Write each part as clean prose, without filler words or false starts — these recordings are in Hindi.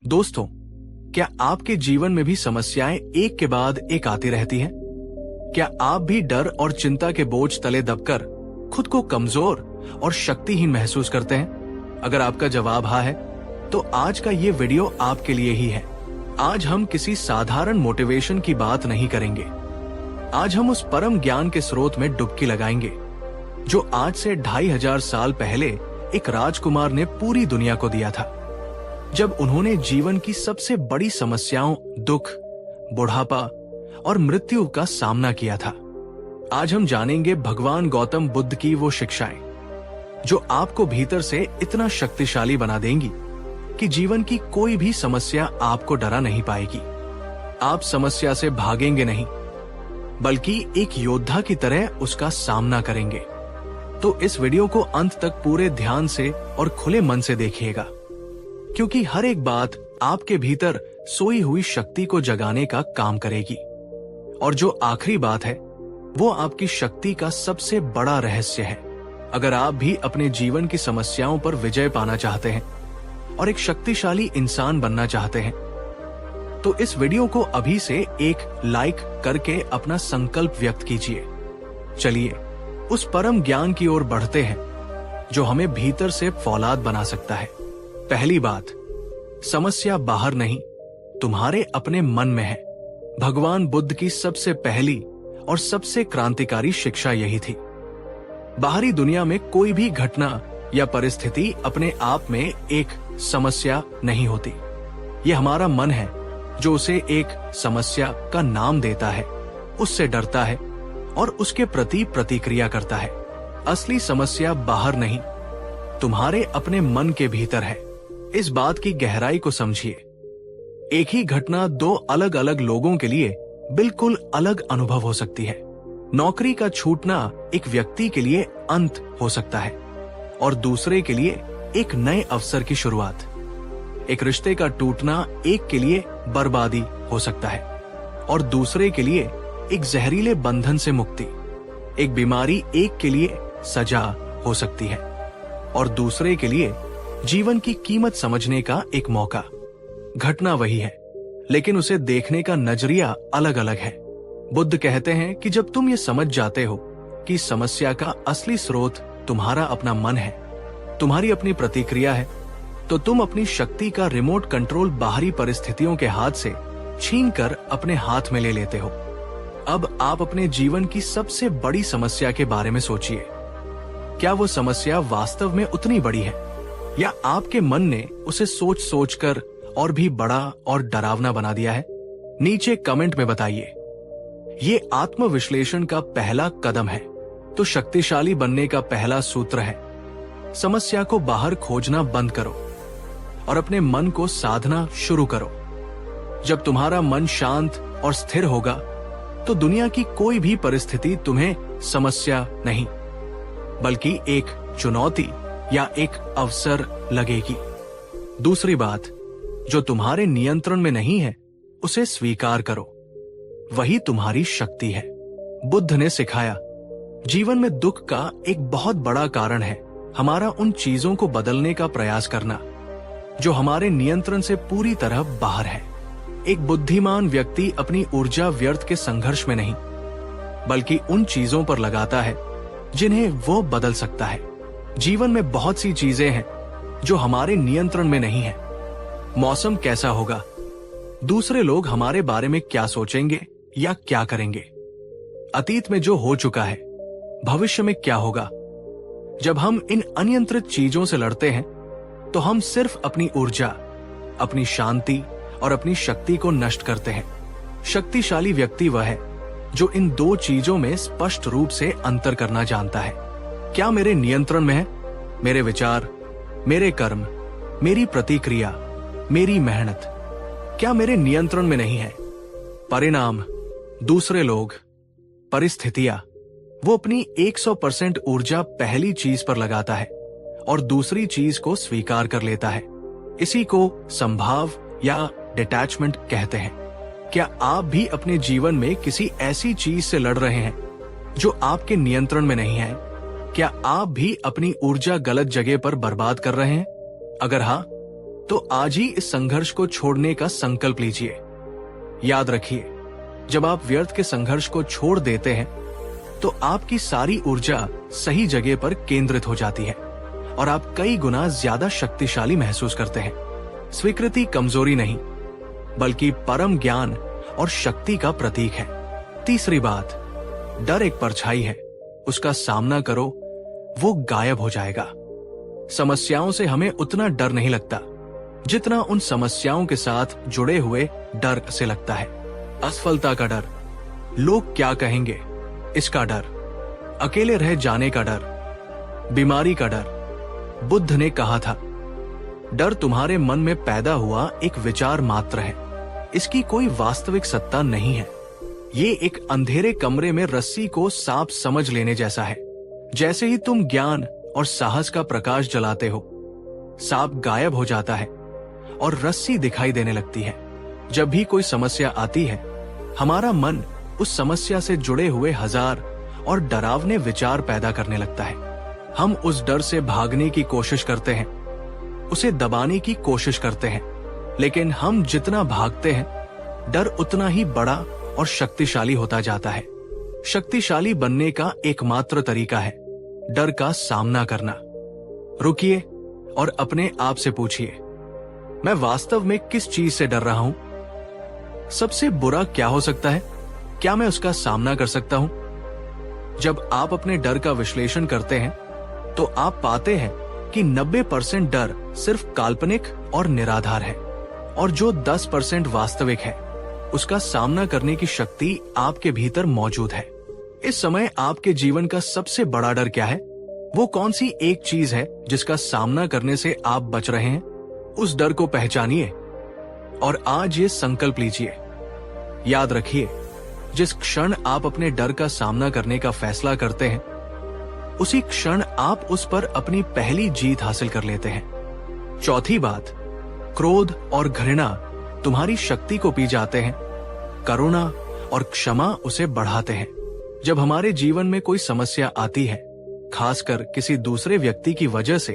दोस्तों, क्या आपके जीवन में भी समस्याएं एक के बाद एक आती रहती हैं? क्या आप भी डर और चिंता के बोझ तले दबकर खुद को कमजोर और शक्तिहीन महसूस करते हैं? अगर आपका जवाब हाँ है, तो आज का ये वीडियो आपके लिए ही है। आज हम किसी साधारण मोटिवेशन की बात नहीं करेंगे। आज हम उस परम ज्ञान के स्रोत में डुबकी लगाएंगे जो आज से 2500 साल पहले एक राजकुमार ने पूरी दुनिया को दिया था, जब उन्होंने जीवन की सबसे बड़ी समस्याओं, दुख, बुढ़ापा और मृत्यु का सामना किया था। आज हम जानेंगे भगवान गौतम बुद्ध की वो शिक्षाएं जो आपको भीतर से इतना शक्तिशाली बना देंगी कि जीवन की कोई भी समस्या आपको डरा नहीं पाएगी। आप समस्या से भागेंगे नहीं, बल्कि एक योद्धा की तरह उसका सामना करेंगे। तो इस वीडियो को अंत तक पूरे ध्यान से और खुले मन से देखिएगा, क्योंकि हर एक बात आपके भीतर सोई हुई शक्ति को जगाने का काम करेगी। और जो आखिरी बात है, वो आपकी शक्ति का सबसे बड़ा रहस्य है। अगर आप भी अपने जीवन की समस्याओं पर विजय पाना चाहते हैं और एक शक्तिशाली इंसान बनना चाहते हैं, तो इस वीडियो को अभी से एक लाइक करके अपना संकल्प व्यक्त कीजिए। चलिए उस परम ज्ञान की ओर बढ़ते हैं जो हमें भीतर से फौलाद बना सकता है। पहली बात, समस्या बाहर नहीं, तुम्हारे अपने मन में है। भगवान बुद्ध की सबसे पहली और सबसे क्रांतिकारी शिक्षा यही थी। बाहरी दुनिया में कोई भी घटना या परिस्थिति अपने आप में एक समस्या नहीं होती। ये हमारा मन है जो उसे एक समस्या का नाम देता है, उससे डरता है और उसके प्रति प्रतिक्रिया करता है। असली समस्या बाहर नहीं, तुम्हारे अपने मन के भीतर है। इस बात की गहराई को समझिए। एक ही घटना दो अलग अलग लोगों के लिए बिल्कुल अलग अनुभव हो सकती है। नौकरी का छूटना एक व्यक्ति के लिए अंत हो सकता है और दूसरे के लिए एक नए अवसर की शुरुआत। एक रिश्ते का टूटना एक के लिए बर्बादी हो सकता है और दूसरे के लिए एक जहरीले बंधन से मुक्ति। एक बीमारी एक के लिए सजा हो सकती है और दूसरे के लिए जीवन की कीमत समझने का एक मौका। घटना वही है, लेकिन उसे देखने का नजरिया अलग अलग है। बुद्ध कहते हैं कि जब तुम ये समझ जाते हो कि समस्या का असली स्रोत तुम्हारा अपना मन है, तुम्हारी अपनी प्रतिक्रिया है, तो तुम अपनी शक्ति का रिमोट कंट्रोल बाहरी परिस्थितियों के हाथ से छीनकर अपने हाथ में ले लेते हो। अब आप अपने जीवन की सबसे बड़ी समस्या के बारे में सोचिए। क्या वो समस्या वास्तव में उतनी बड़ी है, या आपके मन ने उसे सोच सोचकर और भी बड़ा और डरावना बना दिया है? नीचे कमेंट में बताइए। ये आत्मविश्लेषण का पहला कदम है, तो शक्तिशाली बनने का पहला सूत्र है, समस्या को बाहर खोजना बंद करो और अपने मन को साधना शुरू करो। जब तुम्हारा मन शांत और स्थिर होगा, तो दुनिया की कोई भी परिस्थिति तुम्हें समस्या नहीं, बल्कि एक चुनौती या एक अवसर लगेगी। दूसरी बात, जो तुम्हारे नियंत्रण में नहीं है, उसे स्वीकार करो। वही तुम्हारी शक्ति है। बुद्ध ने सिखाया, जीवन में दुख का एक बहुत बड़ा कारण है हमारा उन चीजों को बदलने का प्रयास करना जो हमारे नियंत्रण से पूरी तरह बाहर है। एक बुद्धिमान व्यक्ति अपनी ऊर्जा व्यर्थ के संघर्ष में नहीं, बल्कि उन चीजों पर लगाता है जिन्हें वो बदल सकता है। जीवन में बहुत सी चीजें हैं जो हमारे नियंत्रण में नहीं है। मौसम कैसा होगा, दूसरे लोग हमारे बारे में क्या सोचेंगे या क्या करेंगे, अतीत में जो हो चुका है, भविष्य में क्या होगा। जब हम इन अनियंत्रित चीजों से लड़ते हैं, तो हम सिर्फ अपनी ऊर्जा, अपनी शांति और अपनी शक्ति को नष्ट करते हैं। शक्तिशाली व्यक्ति वह है जो इन दो चीजों में स्पष्ट रूप से अंतर करना जानता है। क्या मेरे नियंत्रण में है? मेरे विचार, मेरे कर्म, मेरी प्रतिक्रिया, मेरी मेहनत। क्या मेरे नियंत्रण में नहीं है? परिणाम, दूसरे लोग, परिस्थितियां। वो अपनी 100% ऊर्जा पहली चीज पर लगाता है और दूसरी चीज को स्वीकार कर लेता है। इसी को संभाव या डिटैचमेंट कहते हैं। क्या आप भी अपने जीवन में किसी ऐसी चीज से लड़ रहे हैं जो आपके नियंत्रण में नहीं है? क्या आप भी अपनी ऊर्जा गलत जगह पर बर्बाद कर रहे हैं? अगर हाँ, तो आज ही इस संघर्ष को छोड़ने का संकल्प लीजिए। याद रखिए, जब आप व्यर्थ के संघर्ष को छोड़ देते हैं तो आपकी सारी ऊर्जा सही जगह पर केंद्रित हो जाती है और आप कई गुना ज्यादा शक्तिशाली महसूस करते हैं। स्वीकृति कमजोरी नहीं, बल्कि परम ज्ञान और शक्ति का प्रतीक है। तीसरी बात, डर एक परछाई है, उसका सामना करो, वो गायब हो जाएगा। समस्याओं से हमें उतना डर नहीं लगता जितना उन समस्याओं के साथ जुड़े हुए डर से लगता है। असफलता का डर, लोग क्या कहेंगे इसका डर, अकेले रह जाने का डर, बीमारी का डर। बुद्ध ने कहा था, डर तुम्हारे मन में पैदा हुआ एक विचार मात्र है, इसकी कोई वास्तविक सत्ता नहीं है। ये एक अंधेरे कमरे में रस्सी को सांप समझ लेने जैसा है। जैसे ही तुम ज्ञान और साहस का प्रकाश जलाते हो, सांप गायब हो जाता है और रस्सी दिखाई देने लगती है। जब भी कोई समस्या आती है, हमारा मन उस समस्या से जुड़े हुए हजार और डरावने विचार पैदा करने लगता है। हम उस डर से भागने की कोशिश करते हैं, उसे दबाने की कोशिश करते हैं, लेकिन हम जितना भागते हैं, डर उतना ही बड़ा और शक्तिशाली होता जाता है। शक्तिशाली बनने का एकमात्र तरीका है डर का सामना करना। रुकिए और अपने आप से पूछिए, मैं वास्तव में किस चीज से डर रहा हूं? सबसे बुरा क्या हो सकता है? क्या मैं उसका सामना कर सकता हूं? जब आप अपने डर का विश्लेषण करते हैं तो आप पाते हैं कि 90% डर सिर्फ काल्पनिक और निराधार है और जो 10% वास्तविक है, उसका सामना करने की शक्ति आपके भीतर मौजूद है। इस समय आपके जीवन का सबसे बड़ा डर क्या है? वो कौन सी एक चीज है जिसका सामना करने से आप बच रहे हैं? उस डर को पहचानिए और आज ये संकल्प लीजिए। याद रखिए, जिस क्षण आप अपने डर का सामना करने का फैसला करते हैं, उसी क्षण आप उस पर अपनी पहली जीत हासिल कर लेते हैं। चौथी बात, क्रोध और घृणा तुम्हारी शक्ति को पी जाते हैं, करुणा और क्षमा उसे बढ़ाते हैं। जब हमारे जीवन में कोई समस्या आती है, खासकर किसी दूसरे व्यक्ति की वजह से,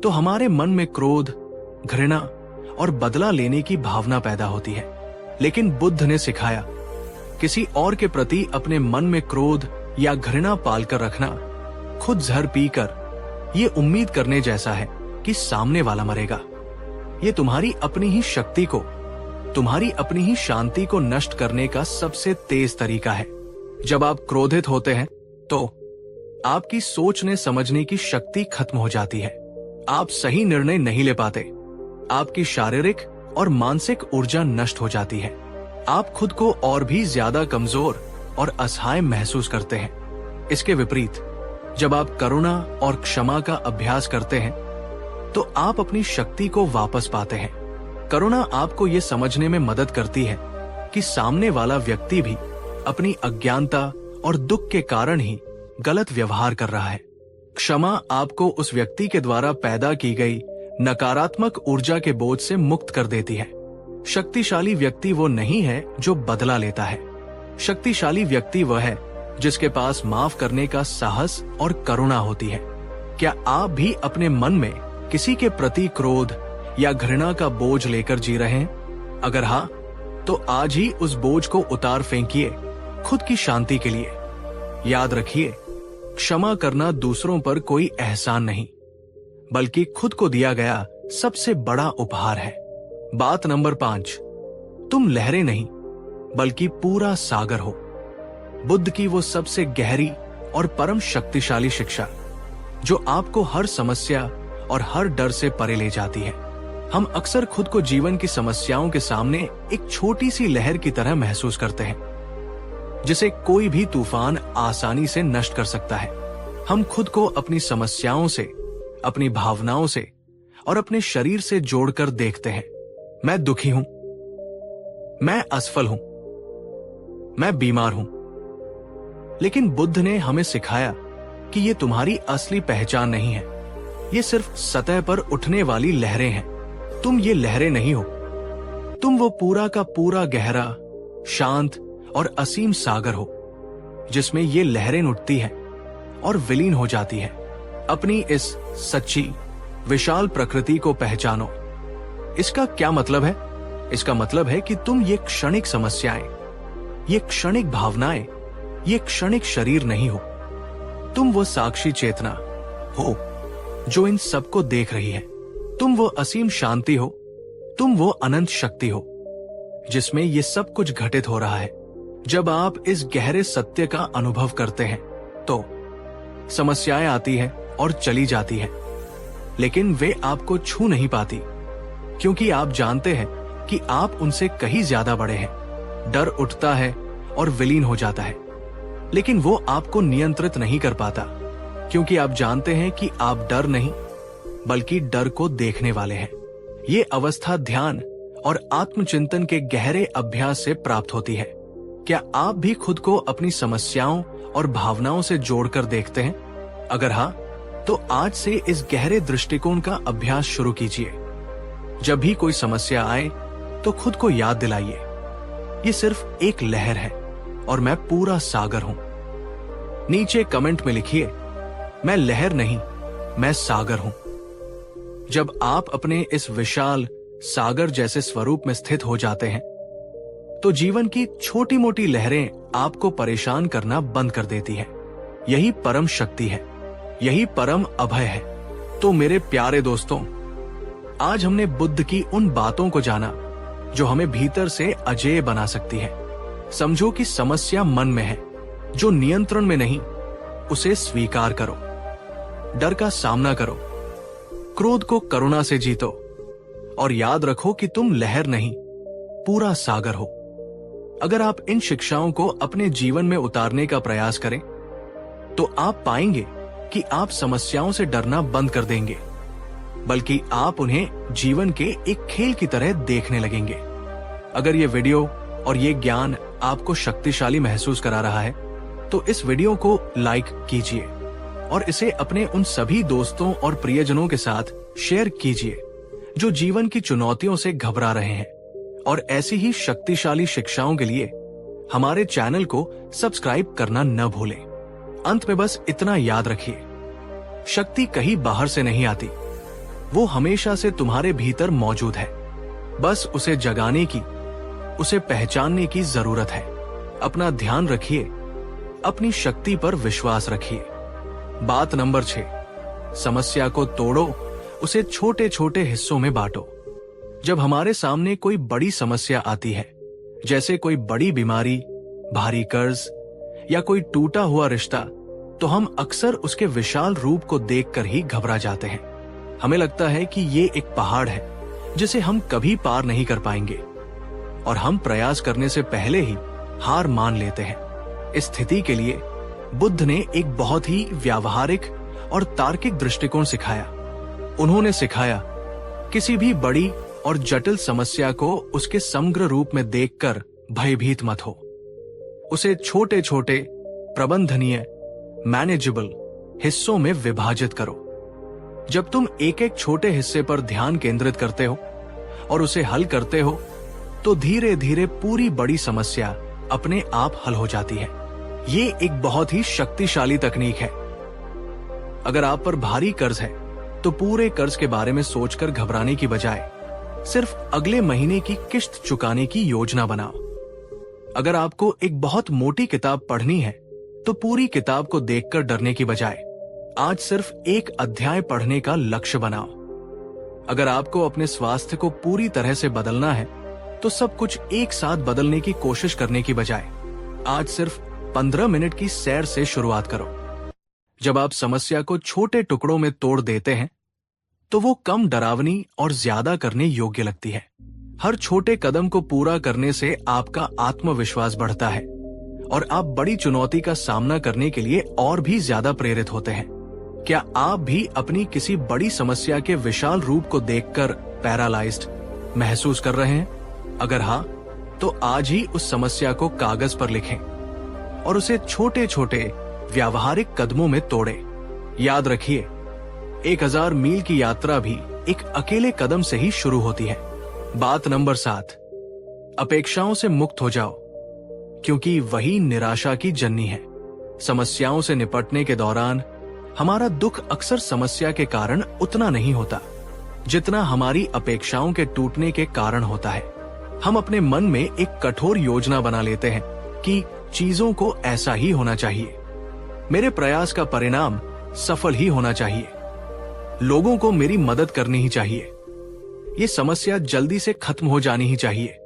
तो हमारे मन में क्रोध, घृणा और बदला लेने की भावना पैदा होती है। लेकिन बुद्ध ने सिखाया, किसी और के प्रति अपने मन में क्रोध या घृणा पालकर रखना खुद जहर पीकर ये उम्मीद करने जैसा है कि सामने वाला मरेगा। ये तुम्हारी अपनी ही शक्ति को, तुम्हारी अपनी ही शांति को नष्ट करने का सबसे तेज तरीका है। जब आप क्रोधित होते हैं तो आपकी सोचने समझने की शक्ति खत्म हो जाती है। आप सही निर्णय नहीं ले पाते, आपकी शारीरिक और मानसिक ऊर्जा नष्ट हो जाती है। आप खुद को और भी ज्यादा कमजोर और असहाय महसूस करते हैं। इसके विपरीत, जब आप करुणा और क्षमा का अभ्यास करते हैं तो आप अपनी शक्ति को वापस पाते हैं। करुणा आपको ये समझने में मदद करती है कि सामने वाला व्यक्ति भी अपनी अज्ञानता और दुख के कारण ही गलत व्यवहार कर रहा है। क्षमा आपको उस व्यक्ति के द्वारा पैदा की गई नकारात्मक ऊर्जा के बोझ से मुक्त कर देती है। शक्तिशाली व्यक्ति वो नहीं है जो बदला लेता है। शक्तिशाली व्यक्ति वह है जिसके पास माफ करने का साहस और करुणा होती है। क्या आप भी अपने मन में किसी के प्रति क्रोध या घृणा का बोझ लेकर जी रहे हैं? अगर हाँ, तो आज ही उस बोझ को उतार फेंकिए खुद की शांति के लिए। याद रखिए, क्षमा करना दूसरों पर कोई एहसान नहीं, बल्कि खुद को दिया गया सबसे बड़ा उपहार है। बात नंबर 5, तुम लहरें नहीं बल्कि पूरा सागर हो। बुद्ध की वो सबसे गहरी और परम शक्तिशाली शिक्षा जो आपको हर समस्या और हर डर से परे ले जाती है। हम अक्सर खुद को जीवन की समस्याओं के सामने एक छोटी सी लहर की तरह महसूस करते हैं, जिसे कोई भी तूफान आसानी से नष्ट कर सकता है। हम खुद को अपनी समस्याओं से, अपनी भावनाओं से और अपने शरीर से जोड़कर देखते हैं। मैं दुखी हूं, मैं असफल हूं, मैं बीमार हूं। लेकिन बुद्ध ने हमें सिखाया कि ये तुम्हारी असली पहचान नहीं है, ये सिर्फ सतह पर उठने वाली लहरें हैं। तुम ये लहरें नहीं हो, तुम वो पूरा का पूरा गहरा, शांत और असीम सागर हो जिसमें ये लहरें उठती हैं और विलीन हो जाती हैं। अपनी इस सच्ची, विशाल प्रकृति को पहचानो, इसका क्या मतलब है? इसका मतलब है कि तुम ये क्षणिक समस्याएं, ये क्षणिक भावनाएं, ये क्षणिक शरीर नहीं हो। तुम वो साक्षी चेतना हो जो इन सबको देख रही है। तुम वो असीम शांति हो, तुम वो अनंत शक्ति हो जिसमें ये सब कुछ घटित हो रहा है। जब आप इस गहरे सत्य का अनुभव करते हैं तो समस्याएं आती हैं और चली जाती हैं, लेकिन वे आपको छू नहीं पाती, क्योंकि आप जानते हैं कि आप उनसे कहीं ज्यादा बड़े हैं। डर उठता है और विलीन हो जाता है, लेकिन वो आपको नियंत्रित नहीं कर पाता, क्योंकि आप जानते हैं कि आप डर नहीं बल्कि डर को देखने वाले हैं। ये अवस्था ध्यान और आत्मचिंतन के गहरे अभ्यास से प्राप्त होती है। क्या आप भी खुद को अपनी समस्याओं और भावनाओं से जोड़कर देखते हैं? अगर हाँ, तो आज से इस गहरे दृष्टिकोण का अभ्यास शुरू कीजिए। जब भी कोई समस्या आए तो खुद को याद दिलाइए, ये सिर्फ एक लहर है और मैं पूरा सागर हूं। नीचे कमेंट में लिखिए, मैं लहर नहीं, मैं सागर हूं। जब आप अपने इस विशाल सागर जैसे स्वरूप में स्थित हो जाते हैं तो जीवन की छोटी मोटी लहरें आपको परेशान करना बंद कर देती हैं। यही परम शक्ति है, यही परम अभय है। तो मेरे प्यारे दोस्तों, आज हमने बुद्ध की उन बातों को जाना जो हमें भीतर से अजेय बना सकती है। समझो कि समस्या मन में है, जो नियंत्रण में नहीं, उसे स्वीकार करो। डर का सामना करो, क्रोध को करुणा से जीतो और याद रखो कि तुम लहर नहीं, पूरा सागर हो। अगर आप इन शिक्षाओं को अपने जीवन में उतारने का प्रयास करें तो आप पाएंगे कि आप समस्याओं से डरना बंद कर देंगे, बल्कि आप उन्हें जीवन के एक खेल की तरह देखने लगेंगे। अगर ये वीडियो और ये ज्ञान आपको शक्तिशाली महसूस करा रहा है तो इस वीडियो को लाइक कीजिए और इसे अपने उन सभी दोस्तों और प्रियजनों के साथ शेयर कीजिए जो जीवन की चुनौतियों से घबरा रहे हैं। और ऐसी ही शक्तिशाली शिक्षाओं के लिए हमारे चैनल को सब्सक्राइब करना न भूलें। अंत में बस इतना याद रखिए, शक्ति कहीं बाहर से नहीं आती, वो हमेशा से तुम्हारे भीतर मौजूद है। बस उसे जगाने की, उसे पहचानने की जरूरत है। अपना ध्यान रखिए, अपनी शक्ति पर विश्वास रखिए। बात नंबर 6, समस्या को तोड़ो, उसे छोटे छोटे हिस्सों में बांटो। जब हमारे सामने कोई बड़ी समस्या आती है, जैसे कोई बड़ी बीमारी, भारी कर्ज या कोई टूटा हुआ रिश्ता, तो हम अक्सर उसके विशाल रूप को देखकर ही घबरा जाते हैं। हमें लगता है कि ये एक पहाड़ है जिसे हम कभी पार नहीं कर पाएंगे, और हम प्रयास करने से पहले ही हार मान लेते हैं। इस स्थिति के लिए बुद्ध ने एक बहुत ही व्यावहारिक और तार्किक दृष्टिकोण सिखाया। उन्होंने सिखाया, किसी भी बड़ी और जटिल समस्या को उसके समग्र रूप में देखकर भयभीत मत हो। उसे छोटे छोटे प्रबंधनीय मैनेजेबल हिस्सों में विभाजित करो। जब तुम एक एक छोटे हिस्से पर ध्यान केंद्रित करते हो और उसे हल करते हो तो धीरे धीरे पूरी बड़ी समस्या अपने आप हल हो जाती है। ये एक बहुत ही शक्तिशाली तकनीक है। अगर आप पर भारी कर्ज है तो पूरे कर्ज के बारे में सोचकर घबराने की बजाय सिर्फ अगले महीने की किश्त चुकाने की योजना बनाओ। अगर आपको एक बहुत मोटी किताब पढ़नी है तो पूरी किताब को देखकर डरने की बजाय आज सिर्फ एक अध्याय पढ़ने का लक्ष्य बनाओ। अगर आपको अपने स्वास्थ्य को पूरी तरह से बदलना है तो सब कुछ एक साथ बदलने की कोशिश करने की बजाय आज सिर्फ 15 मिनट की सैर से शुरुआत करो। जब आप समस्या को छोटे टुकड़ों में तोड़ देते हैं तो वो कम डरावनी और ज्यादा करने योग्य लगती है। हर छोटे कदम को पूरा करने से आपका आत्मविश्वास बढ़ता है और आप बड़ी चुनौती का सामना करने के लिए और भी ज्यादा प्रेरित होते हैं। क्या आप भी अपनी किसी बड़ी समस्या के विशाल रूप को देखकर पैरालाइज्ड महसूस कर रहे हैं? अगर हाँ, तो आज ही उस समस्या को कागज पर लिखें और उसे छोटे छोटे व्यावहारिक कदमों में तोड़ें। याद रखिए, 1000 मील की यात्रा भी एक अकेले कदम से ही शुरू होती है। बात नंबर 7, अपेक्षाओं से मुक्त हो जाओ, क्योंकि वही निराशा की जननी है। समस्याओं से निपटने के दौरान हमारा दुख अक्सर समस्या के कारण उतना नहीं होता जितना हमारी अपेक्षाओं के टूटने के कारण होता है। हम अपने मन में एक कठोर योजना बना लेते हैं कि चीजों को ऐसा ही होना चाहिए, मेरे प्रयास का परिणाम सफल ही होना चाहिए, लोगों को मेरी मदद करनी ही चाहिए, ये समस्या जल्दी से खत्म हो जानी ही चाहिए।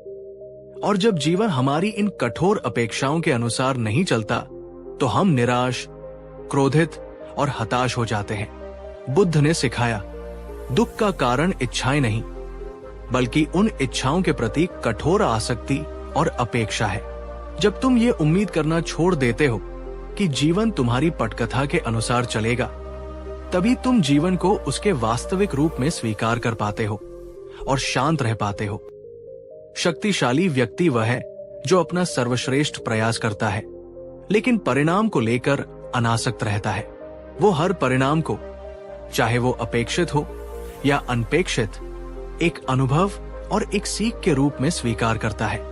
और जब जीवन हमारी इन कठोर अपेक्षाओं के अनुसार नहीं चलता तो हम निराश, क्रोधित और हताश हो जाते हैं। बुद्ध ने सिखाया, दुख का कारण इच्छाएं नहीं, बल्कि उन इच्छाओं के प्रति कठोर आसक्ति और अपेक्षा है। जब तुम ये उम्मीद करना छोड़ देते हो कि जीवन तुम्हारी पटकथा के अनुसार चलेगा, तभी तुम जीवन को उसके वास्तविक रूप में स्वीकार कर पाते हो और शांत रह पाते हो। शक्तिशाली व्यक्ति वह है जो अपना सर्वश्रेष्ठ प्रयास करता है, लेकिन परिणाम को लेकर अनासक्त रहता है। वो हर परिणाम को, चाहे वो अपेक्षित हो या अनपेक्षित, एक अनुभव और एक सीख के रूप में स्वीकार करता है।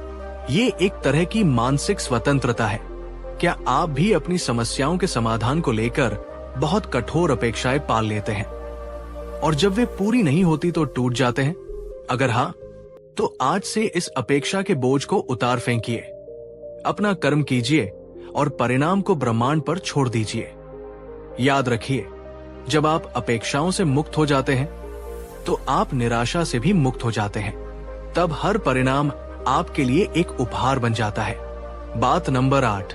ये एक तरह की मानसिक स्वतंत्रता है। क्या आप भी अपनी समस्याओं के समाधान को लेकर बहुत कठोर अपेक्षाएं पाल लेते हैं और जब वे पूरी नहीं होती तो टूट जाते हैं? अगर हाँ, तो आज से इस अपेक्षा के बोझ को उतार फेंकिए, अपना कर्म कीजिए और परिणाम को ब्रह्मांड पर छोड़ दीजिए। याद रखिए, जब आप अपेक्षाओं से मुक्त हो जाते हैं तो आप निराशा से भी मुक्त हो जाते हैं। तब हर परिणाम आपके लिए एक उपहार बन जाता है। बात नंबर 8,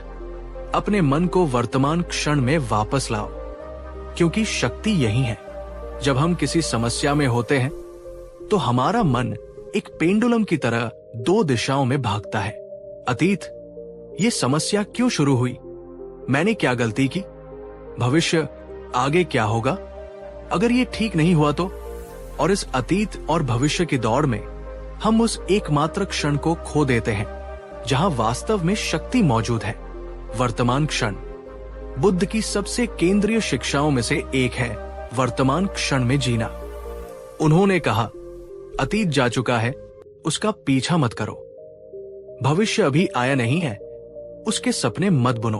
अपने मन को वर्तमान क्षण में वापस लाओ, क्योंकि शक्ति यही है। जब हम किसी समस्या में होते हैं तो हमारा मन एक पेंडुलम की तरह 2 दिशाओं में भागता है। अतीत, ये समस्या क्यों शुरू हुई? मैंने क्या गलती की? भविष्य, आगे क्या होगा? अगर ये ठीक नहीं हुआ तो? और इस अतीत और भविष्य की दौड़ में हम उस एकमात्र क्षण को खो देते हैं जहां वास्तव में शक्ति मौजूद है, वर्तमान क्षण। बुद्ध की सबसे केंद्रीय शिक्षाओं में से एक है वर्तमान क्षण में जीना। उन्होंने कहा, अतीत जा चुका है, उसका पीछा मत करो। भविष्य अभी आया नहीं है, उसके सपने मत बुनो।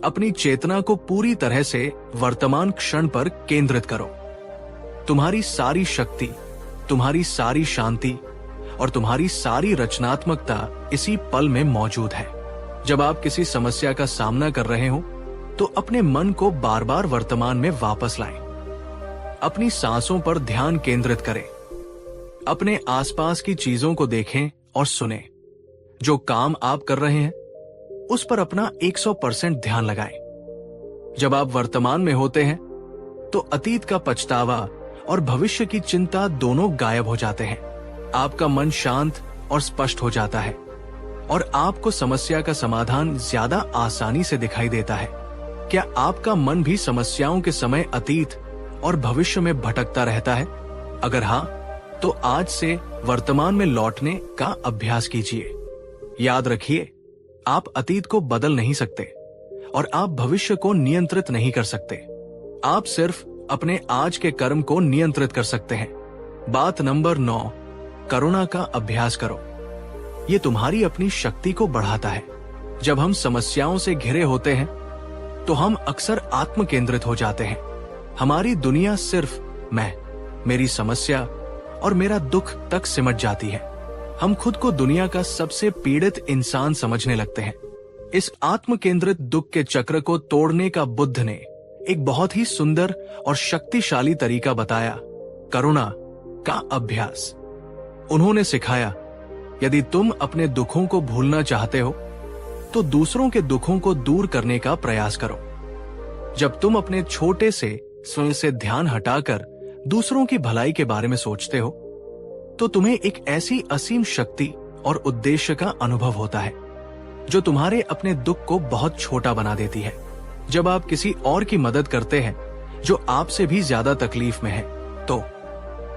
अपनी चेतना को पूरी तरह से वर्तमान क्षण पर केंद्रित करो। तुम्हारी सारी शक्ति, तुम्हारी सारी शांति और तुम्हारी सारी रचनात्मकता इसी पल में मौजूद है। जब आप किसी समस्या का सामना कर रहे हो तो अपने मन को बार बार वर्तमान में वापस लाएं। अपनी सांसों पर ध्यान केंद्रित करें। अपने आसपास की चीजों को देखें और सुनें। जो काम आप कर रहे हैं उस पर अपना 100% ध्यान लगाएं। जब आप वर्तमान में होते हैं तो अतीत का पछतावा और भविष्य की चिंता दोनों गायब हो जाते हैं। आपका मन शांत और स्पष्ट हो जाता है और आपको समस्या का समाधान ज्यादा आसानी से दिखाई देता है। क्या आपका मन भी समस्याओं के समय अतीत और भविष्य में भटकता रहता है? अगर हाँ, तो आज से वर्तमान में लौटने का अभ्यास कीजिए। याद रखिए, आप अतीत को बदल नहीं सकते और आप भविष्य को नियंत्रित नहीं कर सकते। आप सिर्फ अपने आज के कर्म को नियंत्रित कर सकते हैं। बात नंबर 9, करुणा का अभ्यास करो। ये तुम्हारी अपनी शक्ति को बढ़ाता है। जब हम समस्याओं से घिरे होते हैं तो हम अक्सर आत्म केंद्रित हो जाते हैं। हमारी दुनिया सिर्फ मैं, मेरी समस्या और मेरा दुख तक सिमट जाती है। हम खुद को दुनिया का सबसे पीड़ित इंसान समझने लगते हैं। इस आत्म केंद्रित दुख के चक्र को तोड़ने का बुद्ध ने एक बहुत ही सुंदर और शक्तिशाली तरीका बताया, करुणा का अभ्यास। उन्होंने सिखाया, यदि तुम अपने दुखों को भूलना चाहते हो तो दूसरों के दुखों को दूर करने का प्रयास करो। जब तुम अपने छोटे से स्वयं से ध्यान हटाकर दूसरों की भलाई के बारे में सोचते हो तो तुम्हें एक ऐसी असीम शक्ति और उद्देश्य का अनुभव होता है जो तुम्हारे अपने दुख को बहुत छोटा बना देती है। जब आप किसी और की मदद करते हैं जो आपसे भी ज्यादा तकलीफ में है तो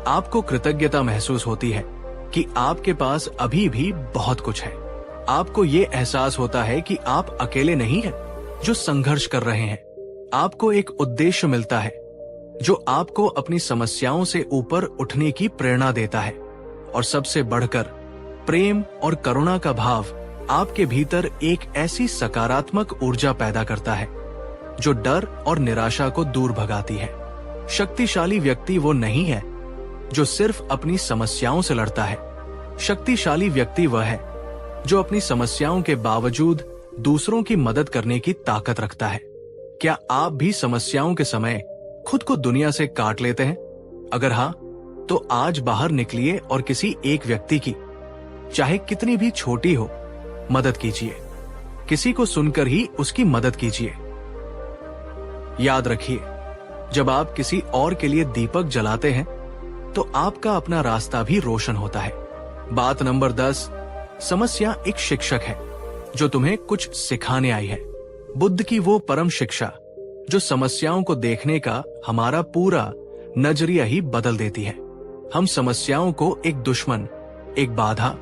आपको कृतज्ञता महसूस होती है कि आपके पास अभी भी बहुत कुछ है। आपको ये एहसास होता है कि आप अकेले नहीं हैं जो संघर्ष कर रहे हैं। आपको एक उद्देश्य मिलता है जो आपको अपनी समस्याओं से ऊपर उठने की प्रेरणा देता है। और सबसे बढ़कर प्रेम और करुणा का भाव आपके भीतर एक ऐसी सकारात्मक ऊर्जा पैदा करता है जो डर और निराशा को दूर भगाती है। शक्तिशाली व्यक्ति वो नहीं है जो सिर्फ अपनी समस्याओं से लड़ता है। शक्तिशाली व्यक्ति वह है जो अपनी समस्याओं के बावजूद दूसरों की मदद करने की ताकत रखता है। क्या आप भी समस्याओं के समय खुद को दुनिया से काट लेते हैं? अगर हाँ, तो आज बाहर निकलिए और किसी एक व्यक्ति की, चाहे कितनी भी छोटी हो, मदद कीजिए। किसी को सुनकर ही उसकी मदद कीजिए। याद रखिए, जब आप किसी और के लिए दीपक जलाते हैं तो आपका अपना रास्ता भी रोशन होता है। बात नंबर 10, समस्या एक शिक्षक है जो तुम्हें कुछ सिखाने आई है। बुद्ध की वो परम शिक्षा जो समस्याओं को देखने का हमारा पूरा नजरिया ही बदल देती है। हम समस्याओं को एक दुश्मन, एक बाधा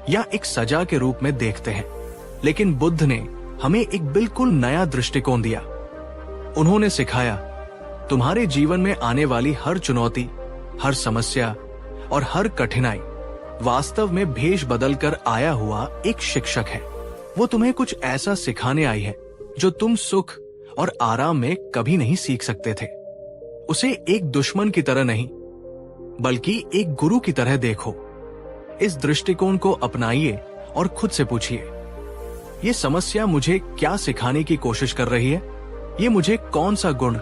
या एक सजा के रूप में देखते हैं, लेकिन बुद्ध ने हमें एक बिल्कुल नया दृष्टिकोण दिया। उन्होंने सिखाया, तुम्हारे जीवन में आने वाली हर चुनौती, हर समस्या और हर कठिनाई वास्तव में भेष बदल कर आया हुआ एक शिक्षक है। वो तुम्हें कुछ ऐसा सिखाने आई है जो तुम सुख और आराम में कभी नहीं सीख सकते थे। उसे एक दुश्मन की तरह नहीं, बल्कि एक गुरु की तरह देखो। इस दृष्टिकोण को अपनाइए और खुद से पूछिए, ये समस्या मुझे क्या सिखाने की कोशिश कर रही है? ये मुझे कौन सा गुण,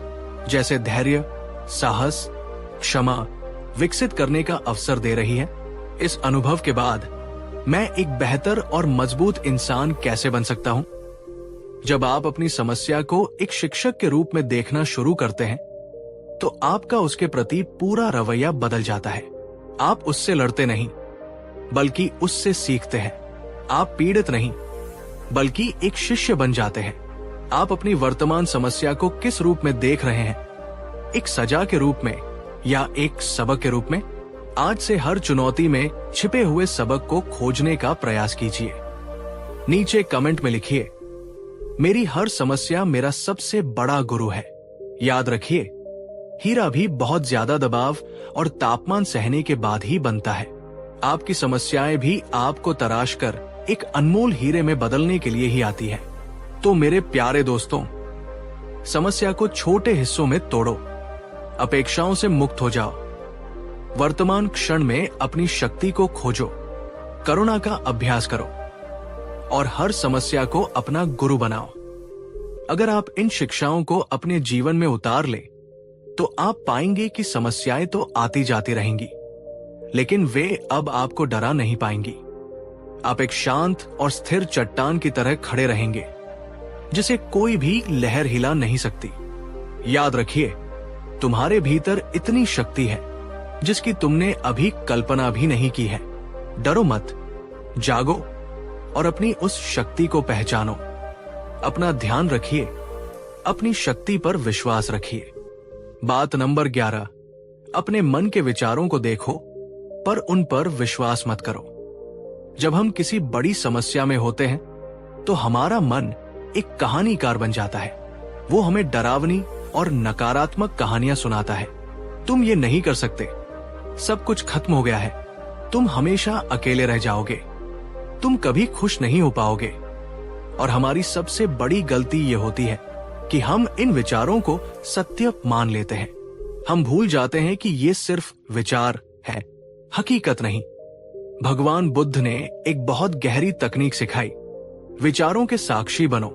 जैसे धैर्य, साहस, क्षमा, विकसित करने का अवसर दे रही है? इस अनुभव के बाद मैं एक बेहतर और मजबूत इंसान कैसे बन सकता हूं? जब आप अपनी समस्या को एक शिक्षक के रूप में देखना शुरू करते हैं, तो आपका उसके प्रति पूरा रवैया बदल जाता है। आप उससे लड़ते नहीं, बल्कि उससे सीखते हैं। आप पीड़ित नहीं, बल्कि एक शिष्य बन जाते हैं। आप अपनी वर्तमान समस्या को किस रूप में देख रहे हैं? एक सजा के रूप में या एक सबक के रूप में? आज से हर चुनौती में छिपे हुए सबक को खोजने का प्रयास कीजिए। नीचे कमेंट में लिखिए, मेरी हर समस्या मेरा सबसे बड़ा गुरु है। याद रखिए, हीरा भी बहुत ज्यादा दबाव और तापमान सहने के बाद ही बनता है। आपकी समस्याएं भी आपको तराश कर एक अनमोल हीरे में बदलने के लिए ही आती है। तो मेरे प्यारे दोस्तों, समस्या को छोटे हिस्सों में तोड़ो, अपेक्षाओं से मुक्त हो जाओ, वर्तमान क्षण में अपनी शक्ति को खोजो, करुणा का अभ्यास करो और हर समस्या को अपना गुरु बनाओ। अगर आप इन शिक्षाओं को अपने जीवन में उतार ले, तो आप पाएंगे कि समस्याएं तो आती जाती रहेंगी, लेकिन वे अब आपको डरा नहीं पाएंगी। आप एक शांत और स्थिर चट्टान की तरह खड़े रहेंगे, जिसे कोई भी लहर हिला नहीं सकती। याद रखिए, तुम्हारे भीतर इतनी शक्ति है जिसकी तुमने अभी कल्पना भी नहीं की है। डरो मत, जागो और अपनी उस शक्ति को पहचानो। अपना ध्यान रखिए, अपनी शक्ति पर विश्वास रखिए। बात नंबर 11, अपने मन के विचारों को देखो, पर उन पर विश्वास मत करो। जब हम किसी बड़ी समस्या में होते हैं, तो हमारा मन एक कहानीकार बन जाता है। वो हमें डरावनी और नकारात्मक कहानियां सुनाता है। तुम ये नहीं कर सकते, सब कुछ खत्म हो गया है, तुम हमेशा अकेले रह जाओगे, तुम कभी खुश नहीं हो पाओगे। और हमारी सबसे बड़ी गलती ये होती है कि हम इन विचारों को सत्य मान लेते हैं। हम भूल जाते हैं कि ये सिर्फ विचार है, हकीकत नहीं। भगवान बुद्ध ने एक बहुत गहरी तकनीक सिखाई, विचारों के साक्षी बनो।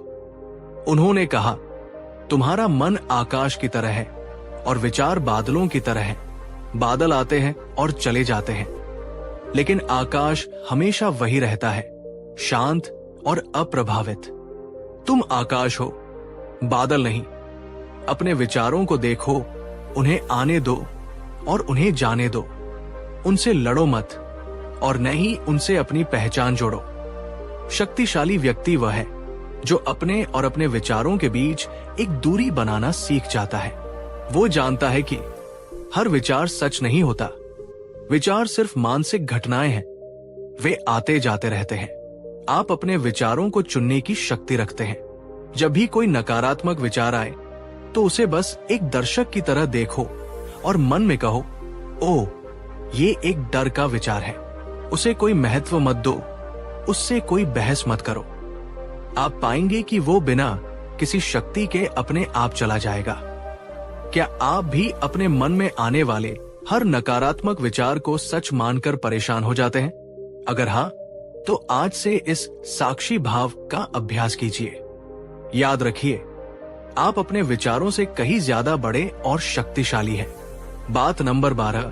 उन्होंने कहा, तुम्हारा मन आकाश की तरह है और विचार बादलों की तरह है। बादल आते हैं और चले जाते हैं, लेकिन आकाश हमेशा वही रहता है, शांत और अप्रभावित। तुम आकाश हो, बादल नहीं। अपने विचारों को देखो, उन्हें आने दो और उन्हें जाने दो। उनसे लड़ो मत और न ही उनसे अपनी पहचान जोड़ो। शक्तिशाली व्यक्ति वह है जो अपने और अपने विचारों के बीच एक दूरी बनाना सीख जाता है। वो जानता है कि हर विचार सच नहीं होता। विचार सिर्फ मानसिक घटनाएं हैं, वे आते जाते रहते हैं। आप अपने विचारों को चुनने की शक्ति रखते हैं। जब भी कोई नकारात्मक विचार आए, तो उसे बस एक दर्शक की तरह देखो और मन में कहो, ओह, ये एक डर का विचार है। उसे कोई महत्व मत दो, उससे कोई बहस मत करो। आप पाएंगे कि वो बिना किसी शक्ति के अपने आप चला जाएगा। क्या आप भी अपने मन में आने वाले हर नकारात्मक विचार को सच मानकर परेशान हो जाते हैं? अगर हाँ, तो आज से इस साक्षी भाव का अभ्यास कीजिए। याद रखिए, आप अपने विचारों से कहीं ज्यादा बड़े और शक्तिशाली हैं। बात नंबर 12,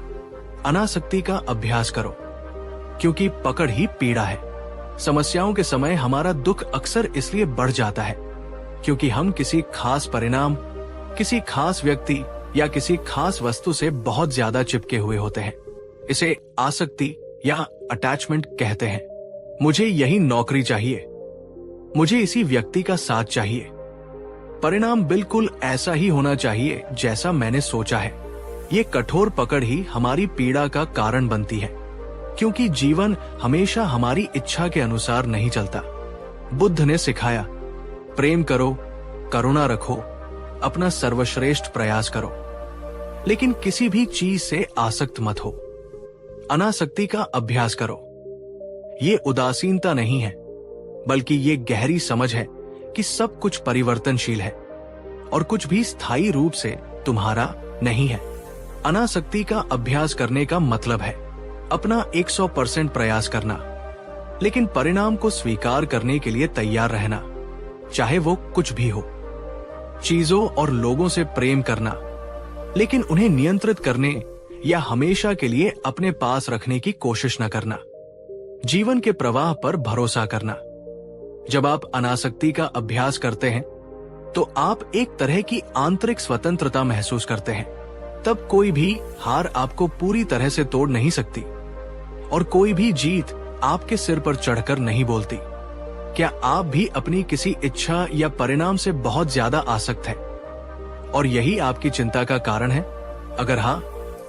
अनासक्ति का अभ्यास करो, क्योंकि पकड़ ही पीड़ा है। समस्याओं के समय हमारा दुख अक्सर इसलिए बढ़ जाता है क्योंकि हम किसी खास परिणाम, किसी खास व्यक्ति या किसी खास वस्तु से बहुत ज्यादा चिपके हुए होते हैं। इसे आसक्ति या अटैचमेंट कहते हैं। मुझे यही नौकरी चाहिए, मुझे इसी व्यक्ति का साथ चाहिए, परिणाम बिल्कुल ऐसा ही होना चाहिए जैसा मैंने सोचा है। ये कठोर पकड़ ही हमारी पीड़ा का कारण बनती है, क्योंकि जीवन हमेशा हमारी इच्छा के अनुसार नहीं चलता। बुद्ध ने सिखाया, प्रेम करो, करुणा रखो, अपना सर्वश्रेष्ठ प्रयास करो, लेकिन किसी भी चीज से आसक्त मत हो। अनासक्ति का अभ्यास करो। ये उदासीनता नहीं है, बल्कि ये गहरी समझ है कि सब कुछ परिवर्तनशील है और कुछ भी स्थायी रूप से तुम्हारा नहीं है। अनासक्ति का अभ्यास करने का मतलब है अपना 100% प्रयास करना, लेकिन परिणाम को स्वीकार करने के लिए तैयार रहना, चाहे वो कुछ भी हो। चीजों और लोगों से प्रेम करना, लेकिन उन्हें नियंत्रित करने या हमेशा के लिए अपने पास रखने की कोशिश न करना। जीवन के प्रवाह पर भरोसा करना। जब आप अनासक्ति का अभ्यास करते हैं तो आप एक तरह की आंतरिक स्वतंत्रता महसूस करते हैं। तब कोई भी हार आपको पूरी तरह से तोड़ नहीं सकती और कोई भी जीत आपके सिर पर चढ़कर नहीं बोलती। क्या आप भी अपनी किसी इच्छा या परिणाम से बहुत ज्यादा आसक्त हैं और यही आपकी चिंता का कारण है? अगर हाँ,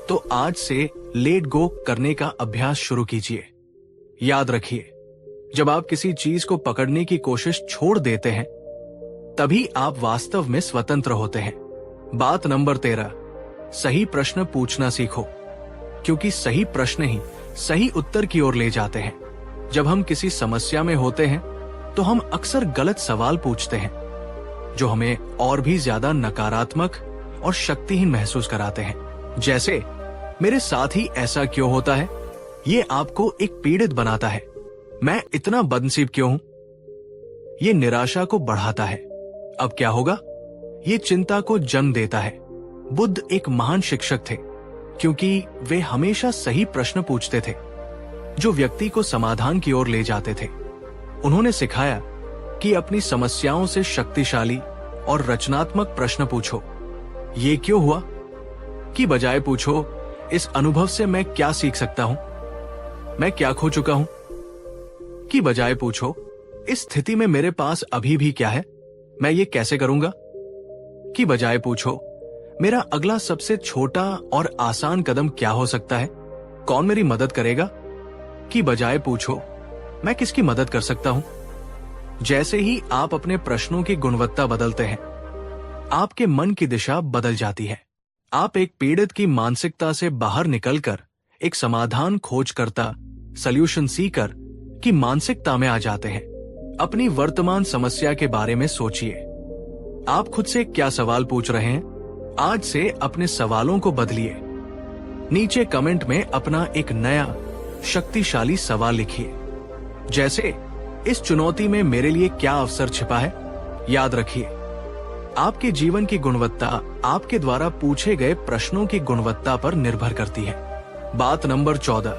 तो आज से लेट गो करने का अभ्यास शुरू कीजिए। याद रखिए, जब आप किसी चीज को पकड़ने की कोशिश छोड़ देते हैं, तभी आप वास्तव में स्वतंत्र होते हैं। बात नंबर 13, सही प्रश्न पूछना सीखो, क्योंकि सही प्रश्न ही सही उत्तर की ओर ले जाते हैं। जब हम किसी समस्या में होते हैं तो हम अक्सर गलत सवाल पूछते हैं, जो हमें और भी ज्यादा नकारात्मक और शक्तिहीन महसूस कराते हैं। जैसे, मेरे साथ ही ऐसा क्यों होता है? ये आपको एक पीड़ित बनाता है। मैं इतना बदनसीब क्यों हूं? ये निराशा को बढ़ाता है। अब क्या होगा? ये चिंता को जन्म देता है। बुद्ध एक महान शिक्षक थे, क्योंकि वे हमेशा सही प्रश्न पूछते थे, जो व्यक्ति को समाधान की ओर ले जाते थे। उन्होंने सिखाया कि अपनी समस्याओं से शक्तिशाली और रचनात्मक प्रश्न पूछो। ये क्यों हुआ की बजाय पूछो, इस अनुभव से मैं क्या सीख सकता हूं? मैं क्या खो चुका हूं? की बजाय पूछो, इस स्थिति में मेरे पास अभी भी क्या है? मैं ये कैसे करूंगा? की बजाय पूछो, मेरा अगला सबसे छोटा और आसान कदम क्या हो सकता है? कौन मेरी मदद करेगा? की बजाय पूछो, मैं किसकी मदद कर सकता हूं? जैसे ही आप अपने प्रश्नों की गुणवत्ता बदलते हैं, आपके मन की दिशा बदल जाती है। आप एक पीड़ित की मानसिकता से बाहर निकलकर एक समाधान खोजकर्ता, सॉल्यूशन सीकर की मानसिकता में आ जाते हैं। अपनी वर्तमान समस्या के बारे में सोचिए। आप खुद से क्या सवाल पूछ रहे हैं? आज से अपने सवालों को बदलिए। नीचे कमेंट में अपना एक नया शक्तिशाली सवाल लिखिए, जैसे, इस चुनौती में मेरे लिए क्या अवसर छिपा है? याद रखिए, आपके जीवन की गुणवत्ता आपके द्वारा पूछे गए प्रश्नों की गुणवत्ता पर निर्भर करती है। बात नंबर 14,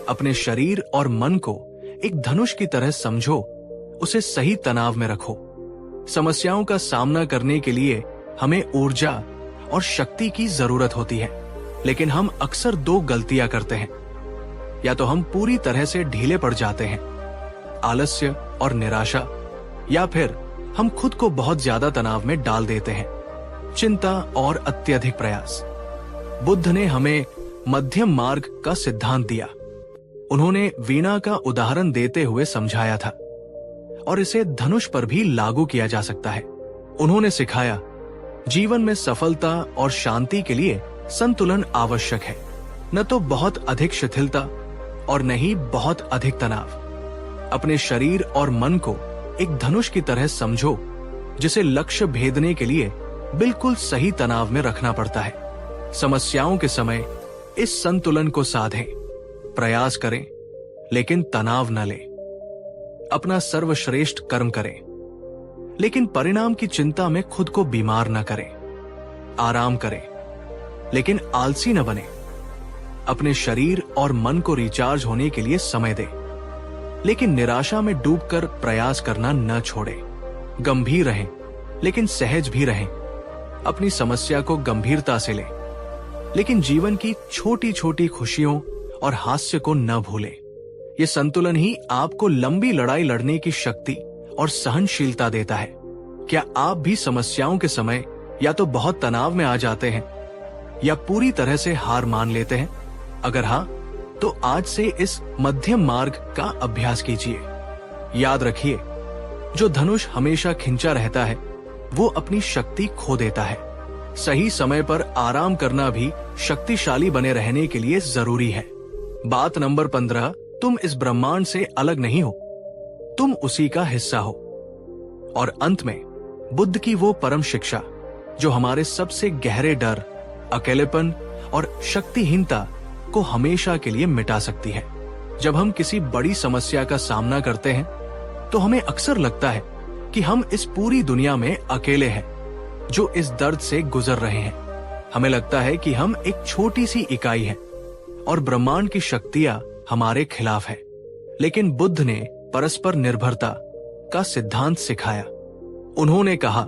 अपने शरीर और मन को एक धनुष की तरह समझो, उसे सही तनाव में रखो। समस्याओं का सामना करने के लिए हमें ऊर्जा और शक्ति की जरूरत होती है, लेकिन हम अक्सर दो गलतियां करते हैं। या तो हम पूरी तरह से ढीले पड़ जाते हैं, आलस्य और निराशा, या फिर हम खुद को बहुत ज्यादा तनाव में डाल देते हैं, चिंता और अत्यधिक प्रयास। बुद्ध ने हमें मध्यम मार्ग का सिद्धांत दिया। उन्होंने वीणा का उदाहरण देते हुए समझाया था, और इसे धनुष पर भी लागू किया जा सकता है। उन्होंने सिखाया, जीवन में सफलता और शांति के लिए संतुलन आवश्यक है, न तो बहुत अधिक शिथिलता और न ही बहुत अधिक तनाव। अपने शरीर और मन को एक धनुष की तरह समझो, जिसे लक्ष्य भेदने के लिए बिल्कुल सही तनाव में रखना पड़ता है। समस्याओं के समय इस संतुलन को साधें, प्रयास करें, लेकिन तनाव न लें। अपना सर्वश्रेष्ठ कर्म करें, लेकिन परिणाम की चिंता में खुद को बीमार न करें। आराम करें, लेकिन आलसी न बने। अपने शरीर और मन को रिचार्ज होने के लिए समय दें, लेकिन निराशा में डूबकर प्रयास करना न छोड़ें। गंभीर रहें, लेकिन सहज भी रहें। अपनी समस्या को गंभीरता से लें, लेकिन जीवन की छोटी छोटी खुशियों और हास्य को न भूलें। यह संतुलन ही आपको लंबी लड़ाई लड़ने की शक्ति और सहनशीलता देता है। क्या आप भी समस्याओं के समय या तो बहुत तनाव में आ जाते हैं या पूरी तरह से हार मान लेते हैं? अगर हाँ, तो आज से इस मध्यम मार्ग का अभ्यास कीजिए। याद रखिए, जो धनुष हमेशा खिंचा रहता है वो अपनी शक्ति खो देता है। सही समय पर आराम करना भी शक्तिशाली बने रहने के लिए जरूरी है। बात नंबर 15, तुम इस ब्रह्मांड से अलग नहीं हो, तुम उसी का हिस्सा हो। और अंत में बुद्ध की वो परम शिक्षा जो हमारे सबसे गहरे डर, अकेलेपन और शक्तिहीनता को हमेशा के लिए मिटा सकती है। जब हम किसी बड़ी समस्या का सामना करते हैं तो हमें अक्सर लगता है कि हम इस पूरी दुनिया में अकेले हैं जो इस दर्द से गुजर रहे हैं। हमें लगता है कि हम एक छोटी सी इकाई हैं और ब्रह्मांड की शक्तियां हमारे खिलाफ है। लेकिन बुद्ध ने परस्पर निर्भरता का सिद्धांत सिखाया। उन्होंने कहा,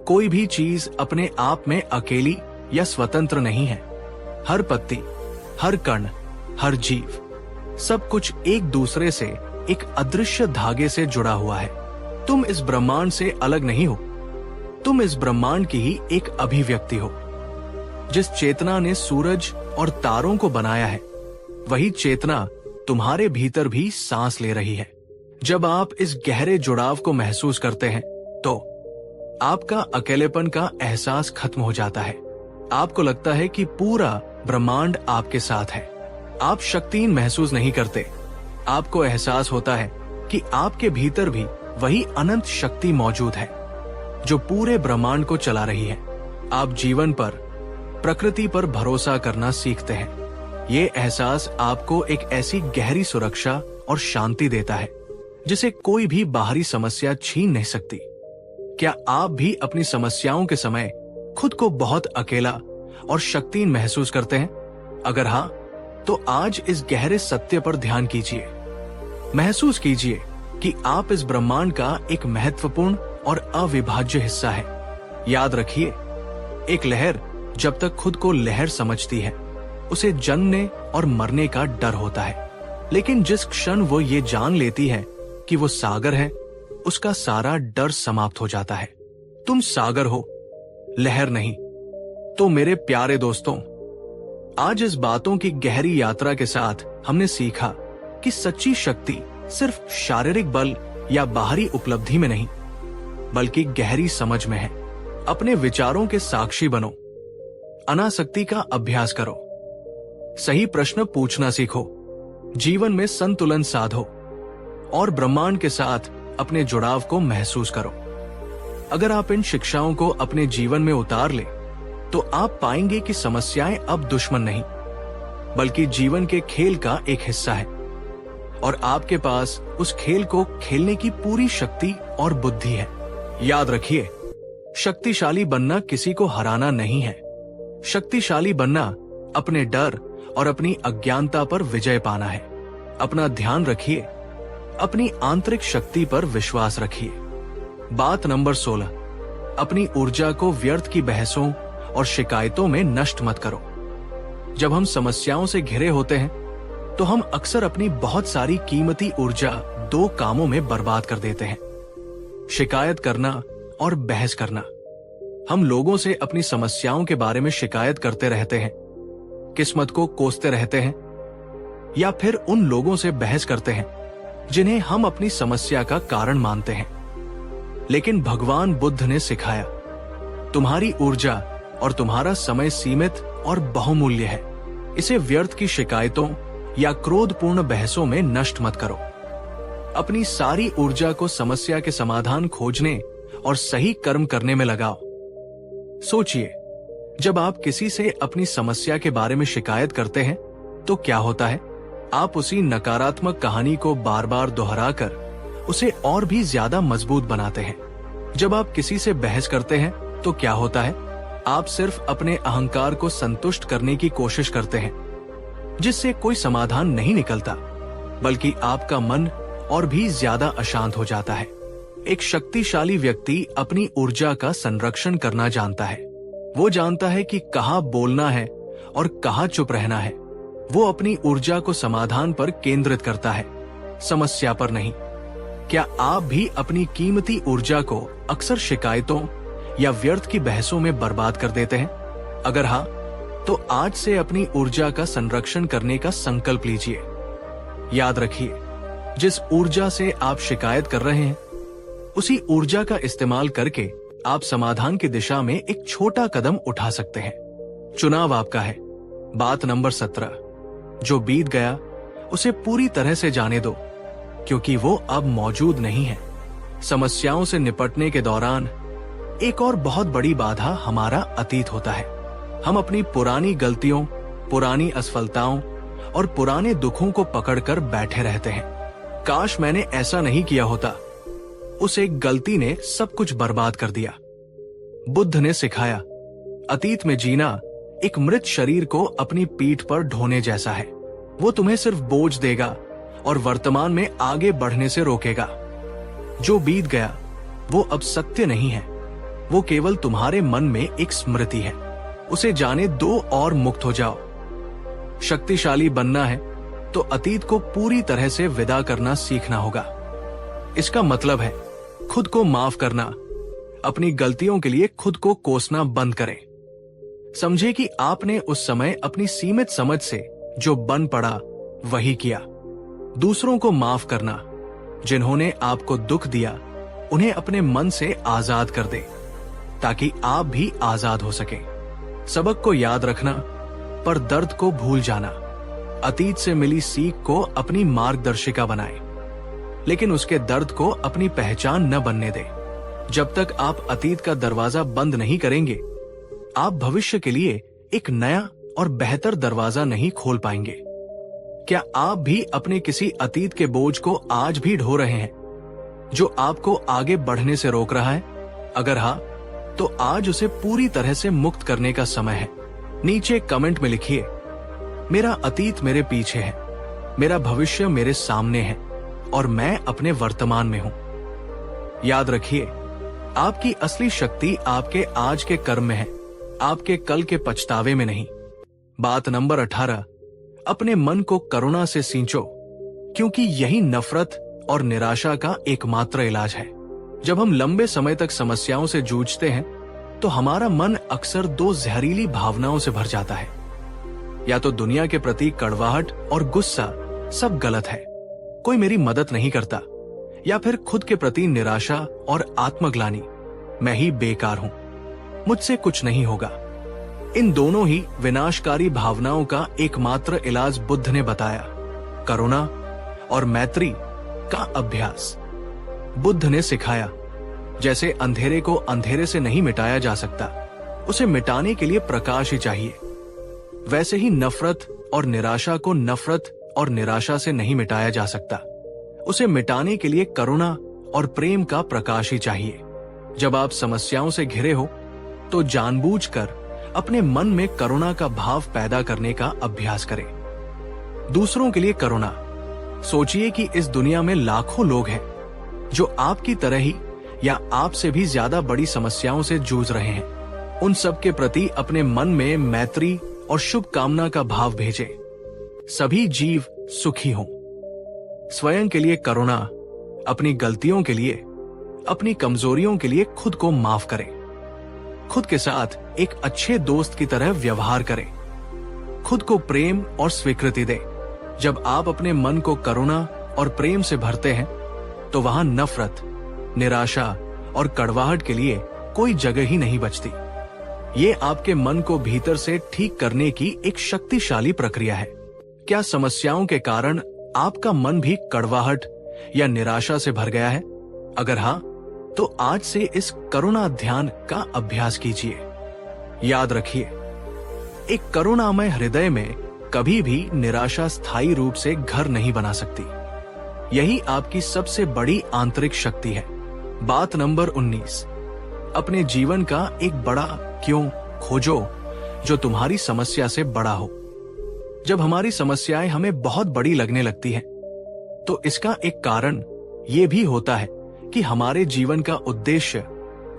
कोई भी चीज अपने आप में अकेली या स्वतंत्र नहीं है। हर पत्ती, हर कण, हर जीव, सब कुछ एक दूसरे से एक अदृश्य धागे से जुड़ा हुआ है। तुम इस ब्रह्मांड से अलग नहीं हो, तुम इस ब्रह्मांड की ही एक अभिव्यक्ति हो। जिस चेतना ने सूरज और तारों को बनाया है, वही चेतना तुम्हारे भीतर भी सांस ले रही है। जब आप इस गहरे जुड़ाव को महसूस करते हैं तो आपका अकेलेपन का एहसास खत्म हो जाता है। आपको लगता है कि पूरा ब्रह्मांड आपके साथ है। आप शक्तिहीन महसूस नहीं करते। आपको एहसास होता है कि आपके भीतर भी वही अनंत शक्ति मौजूद है जो पूरे ब्रह्मांड को चला रही है। आप जीवन पर, प्रकृति पर भरोसा करना सीखते हैं। ये एहसास आपको एक ऐसी गहरी सुरक्षा और शांति देता है जिसे कोई भी बाहरी समस्या छीन नहीं सकती। क्या आप भी अपनी समस्याओं के समय खुद को बहुत अकेला और शक्तिहीन महसूस करते हैं? अगर हाँ, तो आज इस गहरे सत्य पर ध्यान कीजिए। महसूस कीजिए कि आप इस ब्रह्मांड का एक महत्वपूर्ण और अविभाज्य हिस्सा है। याद रखिए, एक लहर जब तक खुद को लहर समझती है, उसे जन्मने और मरने का डर होता है। लेकिन जिस क्षण वो ये जान लेती है कि वो सागर है, उसका सारा डर समाप्त हो जाता है। तुम सागर हो, लहर नहीं। तो मेरे प्यारे दोस्तों, आज इस बातों की गहरी यात्रा के साथ हमने सीखा कि सच्ची शक्ति सिर्फ शारीरिक बल या बाहरी उपलब्धि में नहीं, बल्कि गहरी समझ में है। अपने विचारों के साक्षी बनो, अनासक्ति का अभ्यास करो, सही प्रश्न पूछना सीखो, जीवन में संतुलन साधो और ब्रह्मांड के साथ अपने जुड़ाव को महसूस करो। अगर आप इन शिक्षाओं को अपने जीवन में उतार ले, तो आप पाएंगे कि समस्याएं अब दुश्मन नहीं, बल्कि जीवन के खेल का एक हिस्सा है और आपके पास उस खेल को खेलने की पूरी शक्ति और बुद्धि है। याद रखिए, शक्तिशाली बनना किसी को हराना नहीं है। शक्तिशाली बनना अपने डर और अपनी अज्ञानता पर विजय पाना है। अपना ध्यान रखिए, अपनी आंतरिक शक्ति पर विश्वास रखिए। बात नंबर 16, अपनी ऊर्जा को व्यर्थ की बहसों और शिकायतों में नष्ट मत करो। जब हम समस्याओं से घिरे होते हैं तो हम अक्सर अपनी बहुत सारी कीमती ऊर्जा दो कामों में बर्बाद कर देते हैं, शिकायत करना और बहस करना। हम लोगों से अपनी समस्याओं के बारे में शिकायत करते रहते हैं, किस्मत को कोसते रहते हैं, या फिर उन लोगों से बहस करते हैं जिन्हें हम अपनी समस्या का कारण मानते हैं। लेकिन भगवान बुद्ध ने सिखाया, तुम्हारी ऊर्जा और तुम्हारा समय सीमित और बहुमूल्य है। इसे व्यर्थ की शिकायतों या क्रोधपूर्ण बहसों में नष्ट मत करो। अपनी सारी ऊर्जा को समस्या के समाधान खोजने और सही कर्म करने में लगाओ। सोचिए, जब आप किसी से अपनी समस्या के बारे में शिकायत करते हैं तो क्या होता है? आप उसी नकारात्मक कहानी को बार बार दोहराकर उसे और भी ज्यादा मजबूत बनाते हैं। जब आप किसी से बहस करते हैं तो क्या होता है? आप सिर्फ अपने अहंकार को संतुष्ट करने की कोशिश करते हैं, जिससे कोई समाधान नहीं निकलता, बल्कि आपका मन और भी ज्यादा अशांत हो जाता है। एक शक्तिशाली व्यक्ति अपनी ऊर्जा का संरक्षण करना जानता है। वो जानता है कि कहाँ बोलना है और कहाँ चुप रहना है। वो अपनी ऊर्जा को समाधान पर केंद्रित करता है, समस्या पर नहीं। क्या आप भी अपनी कीमती ऊर्जा को अक्सर शिकायतों या व्यर्थ की बहसों में बर्बाद कर देते हैं? अगर हाँ, तो आज से अपनी ऊर्जा का संरक्षण करने का संकल्प लीजिए। याद रखिए, जिस ऊर्जा से आप शिकायत कर रहे हैं, उसी ऊर्जा का इस्तेमाल करके आप समाधान की दिशा में एक छोटा कदम उठा सकते हैं। चुनाव आपका है। बात नंबर 17, जो बीत गया उसे पूरी तरह से जाने दो, क्योंकि वो अब मौजूद नहीं है। समस्याओं से निपटने के दौरान एक और बहुत बड़ी बाधा हमारा अतीत होता है। हम अपनी पुरानी गलतियों, पुरानी असफलताओं और पुराने दुखों को पकड़कर बैठे रहते हैं। काश मैंने ऐसा नहीं किया होता। उस एक गलती ने सब कुछ बर्बाद कर दिया। बुद्ध ने सिखाया, अतीत में जीना एक मृत शरीर को अपनी पीठ पर ढोने जैसा है। वो तुम्हें सिर्फ बोझ देगा और वर्तमान में आगे बढ़ने से रोकेगा। जो बीत गया वो अब सत्य नहीं है, वो केवल तुम्हारे मन में एक स्मृति है। उसे जाने दो और मुक्त हो जाओ। शक्तिशाली बनना है तो अतीत को पूरी तरह से विदा करना सीखना होगा। इसका मतलब है खुद को माफ करना। अपनी गलतियों के लिए खुद को कोसना बंद करें। समझे कि आपने उस समय अपनी सीमित समझ से जो बन पड़ा वही किया। दूसरों को माफ करना, जिन्होंने आपको दुख दिया उन्हें अपने मन से आजाद कर दे, ताकि आप भी आजाद हो सके। सबक को याद रखना, पर दर्द को भूल जाना। अतीत से मिली सीख को अपनी मार्गदर्शिका बनाएं, लेकिन उसके दर्द को अपनी पहचान न बनने दें। जब तक आप अतीत का दरवाजा बंद नहीं करेंगे, आप भविष्य के लिए एक नया और बेहतर दरवाजा नहीं खोल पाएंगे। क्या आप भी अपने किसी अतीत के बोझ को आज भी ढो रहे हैं, जो आपको आगे बढ़ने से रोक रहा है? अगर हाँ, तो आज उसे पूरी तरह से मुक्त करने का समय है। नीचे कमेंट में लिखिए, मेरा अतीत मेरे पीछे है, मेरा भविष्य मेरे सामने है और मैं अपने वर्तमान में हूं। याद रखिए, आपकी असली शक्ति आपके आज के कर्म में है, आपके कल के पछतावे में नहीं। बात नंबर 18, अपने मन को करुणा से सींचो, क्योंकि यही नफरत और निराशा का एकमात्र इलाज है। जब हम लंबे समय तक समस्याओं से जूझते हैं तो हमारा मन अक्सर दो जहरीली भावनाओं से भर जाता है। या तो दुनिया के प्रति कड़वाहट और गुस्सा, सब गलत है, कोई मेरी मदद नहीं करता, या फिर खुद के प्रति निराशा और आत्मग्लानि, मैं ही बेकार हूं, मुझसे कुछ नहीं होगा। इन दोनों ही विनाशकारी भावनाओं का एकमात्र इलाज बुद्ध ने बताया, करुणा और मैत्री का अभ्यास। बुद्ध ने सिखाया, जैसे अंधेरे को अंधेरे से नहीं मिटाया जा सकता, उसे मिटाने के लिए प्रकाश ही चाहिए, वैसे ही नफरत और निराशा को नफरत और निराशा से नहीं मिटाया जा सकता, उसे मिटाने के लिए करुणा और प्रेम का प्रकाश ही चाहिए। जब आप समस्याओं से घिरे हो तो जानबूझकर अपने मन में करुणा का भाव पैदा करने का अभ्यास करें। दूसरों के लिए करुणा। सोचिए कि इस दुनिया में लाखों लोग हैं जो आपकी तरह ही या आपसे भी ज्यादा बड़ी समस्याओं से जूझ रहे हैं। उन सब के प्रति अपने मन में मैत्री और शुभकामना का भाव भेजें। सभी जीव सुखी हों। स्वयं के लिए करुणा, अपनी गलतियों के लिए, अपनी कमजोरियों के लिए खुद को माफ करें। खुद के साथ एक अच्छे दोस्त की तरह व्यवहार करें। खुद को प्रेम और स्वीकृति दें। जब आप अपने मन को करुणा और प्रेम से भरते हैं तो वहां नफरत, निराशा और कड़वाहट के लिए कोई जगह ही नहीं बचती। ये आपके मन को भीतर से ठीक करने की एक शक्तिशाली प्रक्रिया है। क्या समस्याओं के कारण आपका मन भी कड़वाहट या निराशा से भर गया है? अगर हाँ, तो आज से इस करुणा ध्यान का अभ्यास कीजिए। याद रखिए, एक करुणामय हृदय में कभी भी निराशा स्थायी रूप से घर नहीं बना सकती। यही आपकी सबसे बड़ी आंतरिक शक्ति है। बात नंबर 19, अपने जीवन का एक बड़ा क्यों खोजो जो तुम्हारी समस्या से बड़ा हो। जब हमारी समस्याएं हमें बहुत बड़ी लगने लगती हैं, तो इसका एक कारण यह भी होता है कि हमारे जीवन का उद्देश्य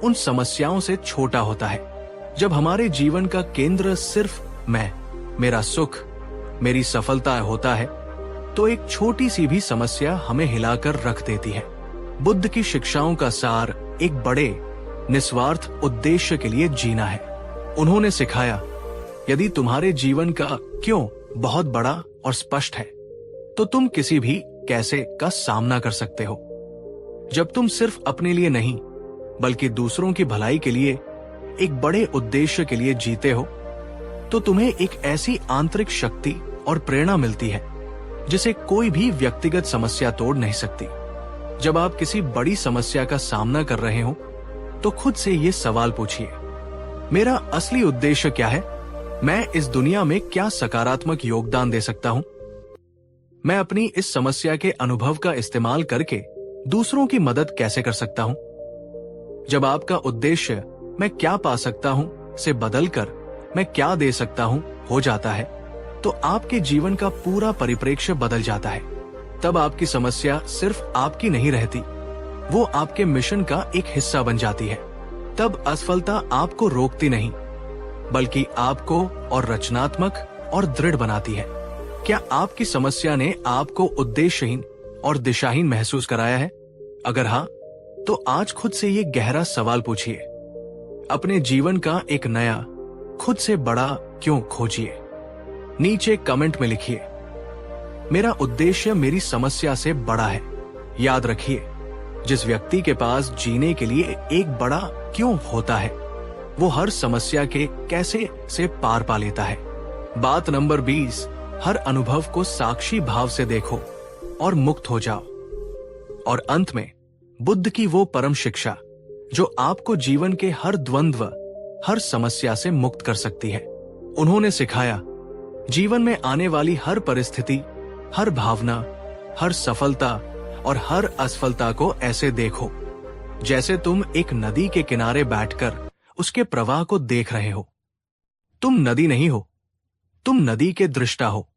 उन समस्याओं से छोटा होता है। जब हमारे जीवन का केंद्र सिर्फ मैं, मेरा सुख, मेरी सफलता होता है, तो एक छोटी सी भी समस्या हमें हिलाकर रख देती है। बुद्ध की शिक्षाओं का सार एक बड़े निस्वार्थ उद्देश्य के लिए जीना है। उन्होंने सिखाया, यदि तुम्हारे जीवन का क्यों बहुत बड़ा और स्पष्ट है, तो तुम किसी भी कैसे का सामना कर सकते हो। जब तुम सिर्फ अपने लिए नहीं, बल्कि दूसरों की भलाई के लिए, एक बड़े उद्देश्य के लिए जीते हो, तो तुम्हें एक ऐसी आंतरिक शक्ति और प्रेरणा मिलती है जिसे कोई भी व्यक्तिगत समस्या तोड़ नहीं सकती। जब आप किसी बड़ी समस्या का सामना कर रहे हो, तो खुद से ये सवाल पूछिए, मेरा असली उद्देश्य क्या है? मैं इस दुनिया में क्या सकारात्मक योगदान दे सकता हूं? मैं अपनी इस समस्या के अनुभव का इस्तेमाल करके दूसरों की मदद कैसे कर सकता हूं? जब आपका उद्देश्य मैं क्या पा सकता हूं से बदलकर मैं क्या दे सकता हूं हो जाता है, तो आपके जीवन का पूरा परिप्रेक्ष्य बदल जाता है। तब आपकी समस्या सिर्फ आपकी नहीं रहती, वो आपके मिशन का एक हिस्सा बन जाती है। तब असफलता आपको रोकती नहीं, बल्कि आपको और रचनात्मक और दृढ़ बनाती है। क्या आपकी समस्या ने आपको उद्देश्यहीन और दिशाहीन महसूस कराया है? अगर हाँ, तो आज खुद से ये गहरा सवाल पूछिए। अपने जीवन का एक नया, खुद से बड़ा क्यों खोजिए। नीचे कमेंट में लिखिए, मेरा उद्देश्य मेरी समस्या से बड़ा है। याद रखिए, जिस व्यक्ति के पास जीने के लिए एक बड़ा क्यों होता है, वो हर समस्या के कैसे से पार पा लेता है। बात नंबर 20, हर अनुभव को साक्षी भाव से देखो और मुक्त हो जाओ। और अंत में बुद्ध की वो परम शिक्षा जो आपको जीवन के हर द्वंद्व, हर समस्या से मुक्त कर सकती है। उन्होंने सिखाया, जीवन में आने वाली हर परिस्थिति, हर भावना, हर सफलता और हर असफलता को ऐसे देखो जैसे तुम एक नदी के किनारे बैठकर उसके प्रवाह को देख रहे हो। तुम नदी नहीं हो, तुम नदी के दृष्टा हो।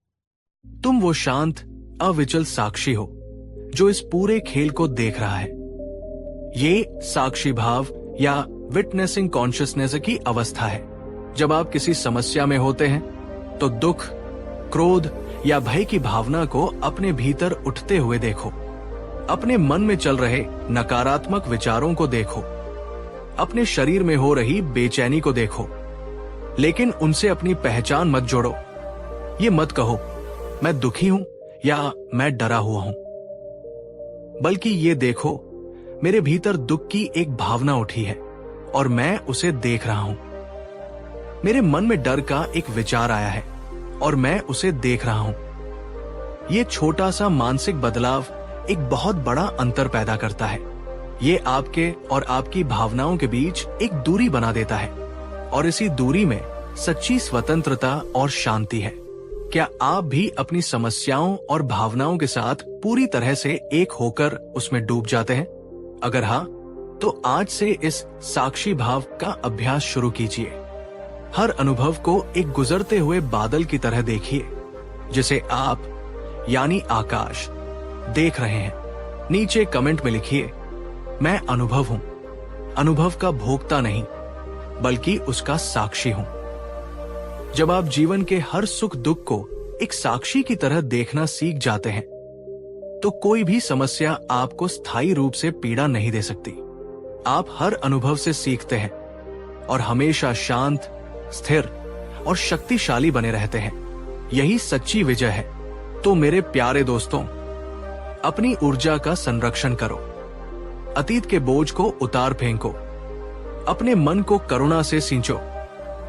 तुम वो शांत, अविचल साक्षी हो जो इस पूरे खेल को देख रहा है। ये साक्षी भाव या विटनेसिंग कॉन्शियसनेस की अवस्था है। जब आप किसी समस्या में होते हैं, तो दुख, क्रोध या भय की भावना को अपने भीतर उठते हुए देखो। अपने मन में चल रहे नकारात्मक विचारों को देखो। अपने शरीर में हो रही बेचैनी को देखो, लेकिन उनसे अपनी पहचान मत जोड़ो। ये मत कहो, मैं दुखी हूं या मैं डरा हुआ हूं, बल्कि ये देखो, मेरे भीतर दुख की एक भावना उठी है और मैं उसे देख रहा हूं। मेरे मन में डर का एक विचार आया है और मैं उसे देख रहा हूं। ये छोटा सा मानसिक बदलाव एक बहुत बड़ा अंतर पैदा करता है। ये आपके और आपकी भावनाओं के बीच एक दूरी बना देता है, और इसी दूरी में सच्ची स्वतंत्रता और शांति है। क्या आप भी अपनी समस्याओं और भावनाओं के साथ पूरी तरह से एक होकर उसमें डूब जाते हैं? अगर हाँ, तो आज से इस साक्षी भाव का अभ्यास शुरू कीजिए। हर अनुभव को एक गुजरते हुए बादल की तरह देखिए, जिसे आप यानी आकाश देख रहे हैं। नीचे कमेंट में लिखिए, मैं अनुभव हूं, अनुभव का भोक्ता नहीं, बल्कि उसका साक्षी हूं। जब आप जीवन के हर सुख दुख को एक साक्षी की तरह देखना सीख जाते हैं, तो कोई भी समस्या आपको स्थायी रूप से पीड़ा नहीं दे सकती। आप हर अनुभव से सीखते हैं और हमेशा शांत, स्थिर और शक्तिशाली बने रहते हैं। यही सच्ची विजय है। तो मेरे प्यारे दोस्तों, अपनी ऊर्जा का संरक्षण करो, अतीत के बोझ को उतार फेंको, अपने मन को करुणा से सींचो,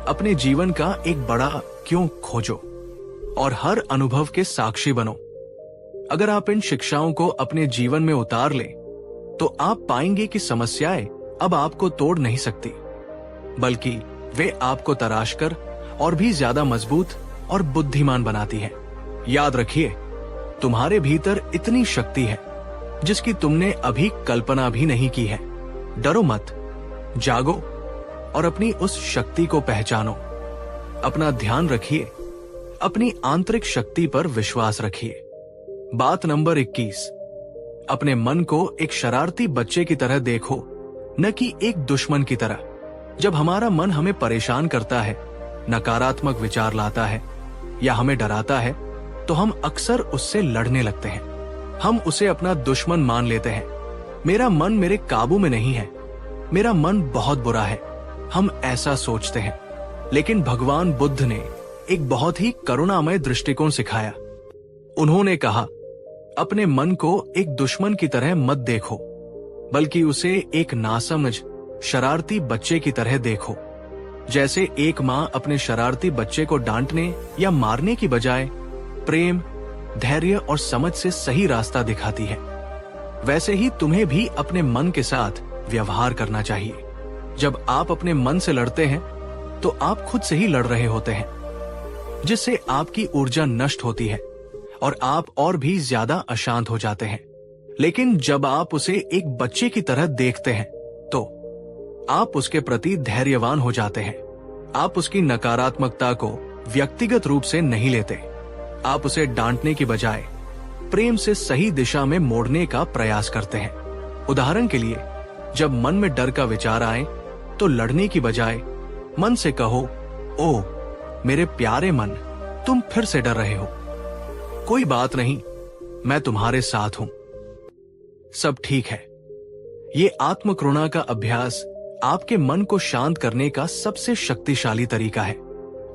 अपने जीवन का एक बड़ा क्यों खोजो और हर अनुभव के साक्षी बनो। अगर आप इन शिक्षाओं को अपने जीवन में उतार लें, तो आप पाएंगे कि समस्याएं अब आपको तोड़ नहीं सकती, बल्कि वे आपको तराश कर और भी ज्यादा मजबूत और बुद्धिमान बनाती है। याद रखिए, तुम्हारे भीतर इतनी शक्ति है जिसकी तुमने अभी कल्पना भी नहीं की है। डरो मत, जागो और अपनी उस शक्ति को पहचानो। अपना ध्यान रखिए, अपनी आंतरिक शक्ति पर विश्वास रखिए। बात नंबर 21, अपने मन को एक शरारती बच्चे की तरह देखो, न कि एक दुश्मन की तरह। जब हमारा मन हमें परेशान करता है, नकारात्मक विचार लाता है या हमें डराता है, तो हम अक्सर उससे लड़ने लगते हैं। हम उसे अपना दुश्मन मान लेते हैं। मेरा मन मेरे काबू में नहीं है, मेरा मन बहुत बुरा है, हम ऐसा सोचते हैं। लेकिन भगवान बुद्ध ने एक बहुत ही करुणामय दृष्टिकोण सिखाया। उन्होंने कहा, अपने मन को एक दुश्मन की तरह मत देखो, बल्कि उसे एक नासमझ शरारती बच्चे की तरह देखो। जैसे एक माँ अपने शरारती बच्चे को डांटने या मारने की बजाय प्रेम, धैर्य और समझ से सही रास्ता दिखाती है, वैसे ही तुम्हें भी अपने मन के साथ व्यवहार करना चाहिए। जब आप अपने मन से लड़ते हैं तो आप खुद से ही लड़ रहे होते हैं, जिससे आपकी ऊर्जा नष्ट होती है और आप और भी ज्यादा अशांत हो जाते हैं। लेकिन जब आप उसे एक बच्चे की तरह देखते हैं तो आप उसके प्रति धैर्यवान हो जाते हैं। आप उसकी नकारात्मकता को व्यक्तिगत रूप से नहीं लेते। आप उसे डांटने की बजाय प्रेम से सही दिशा में मोड़ने का प्रयास करते हैं। उदाहरण के लिए, जब मन में डर का विचार आए तो लड़ने की बजाय मन से कहो, ओ मेरे प्यारे मन, तुम फिर से डर रहे हो। कोई बात नहीं, मैं तुम्हारे साथ हूं, सब ठीक है। ये आत्मकरुणा का अभ्यास आपके मन को शांत करने का सबसे शक्तिशाली तरीका है।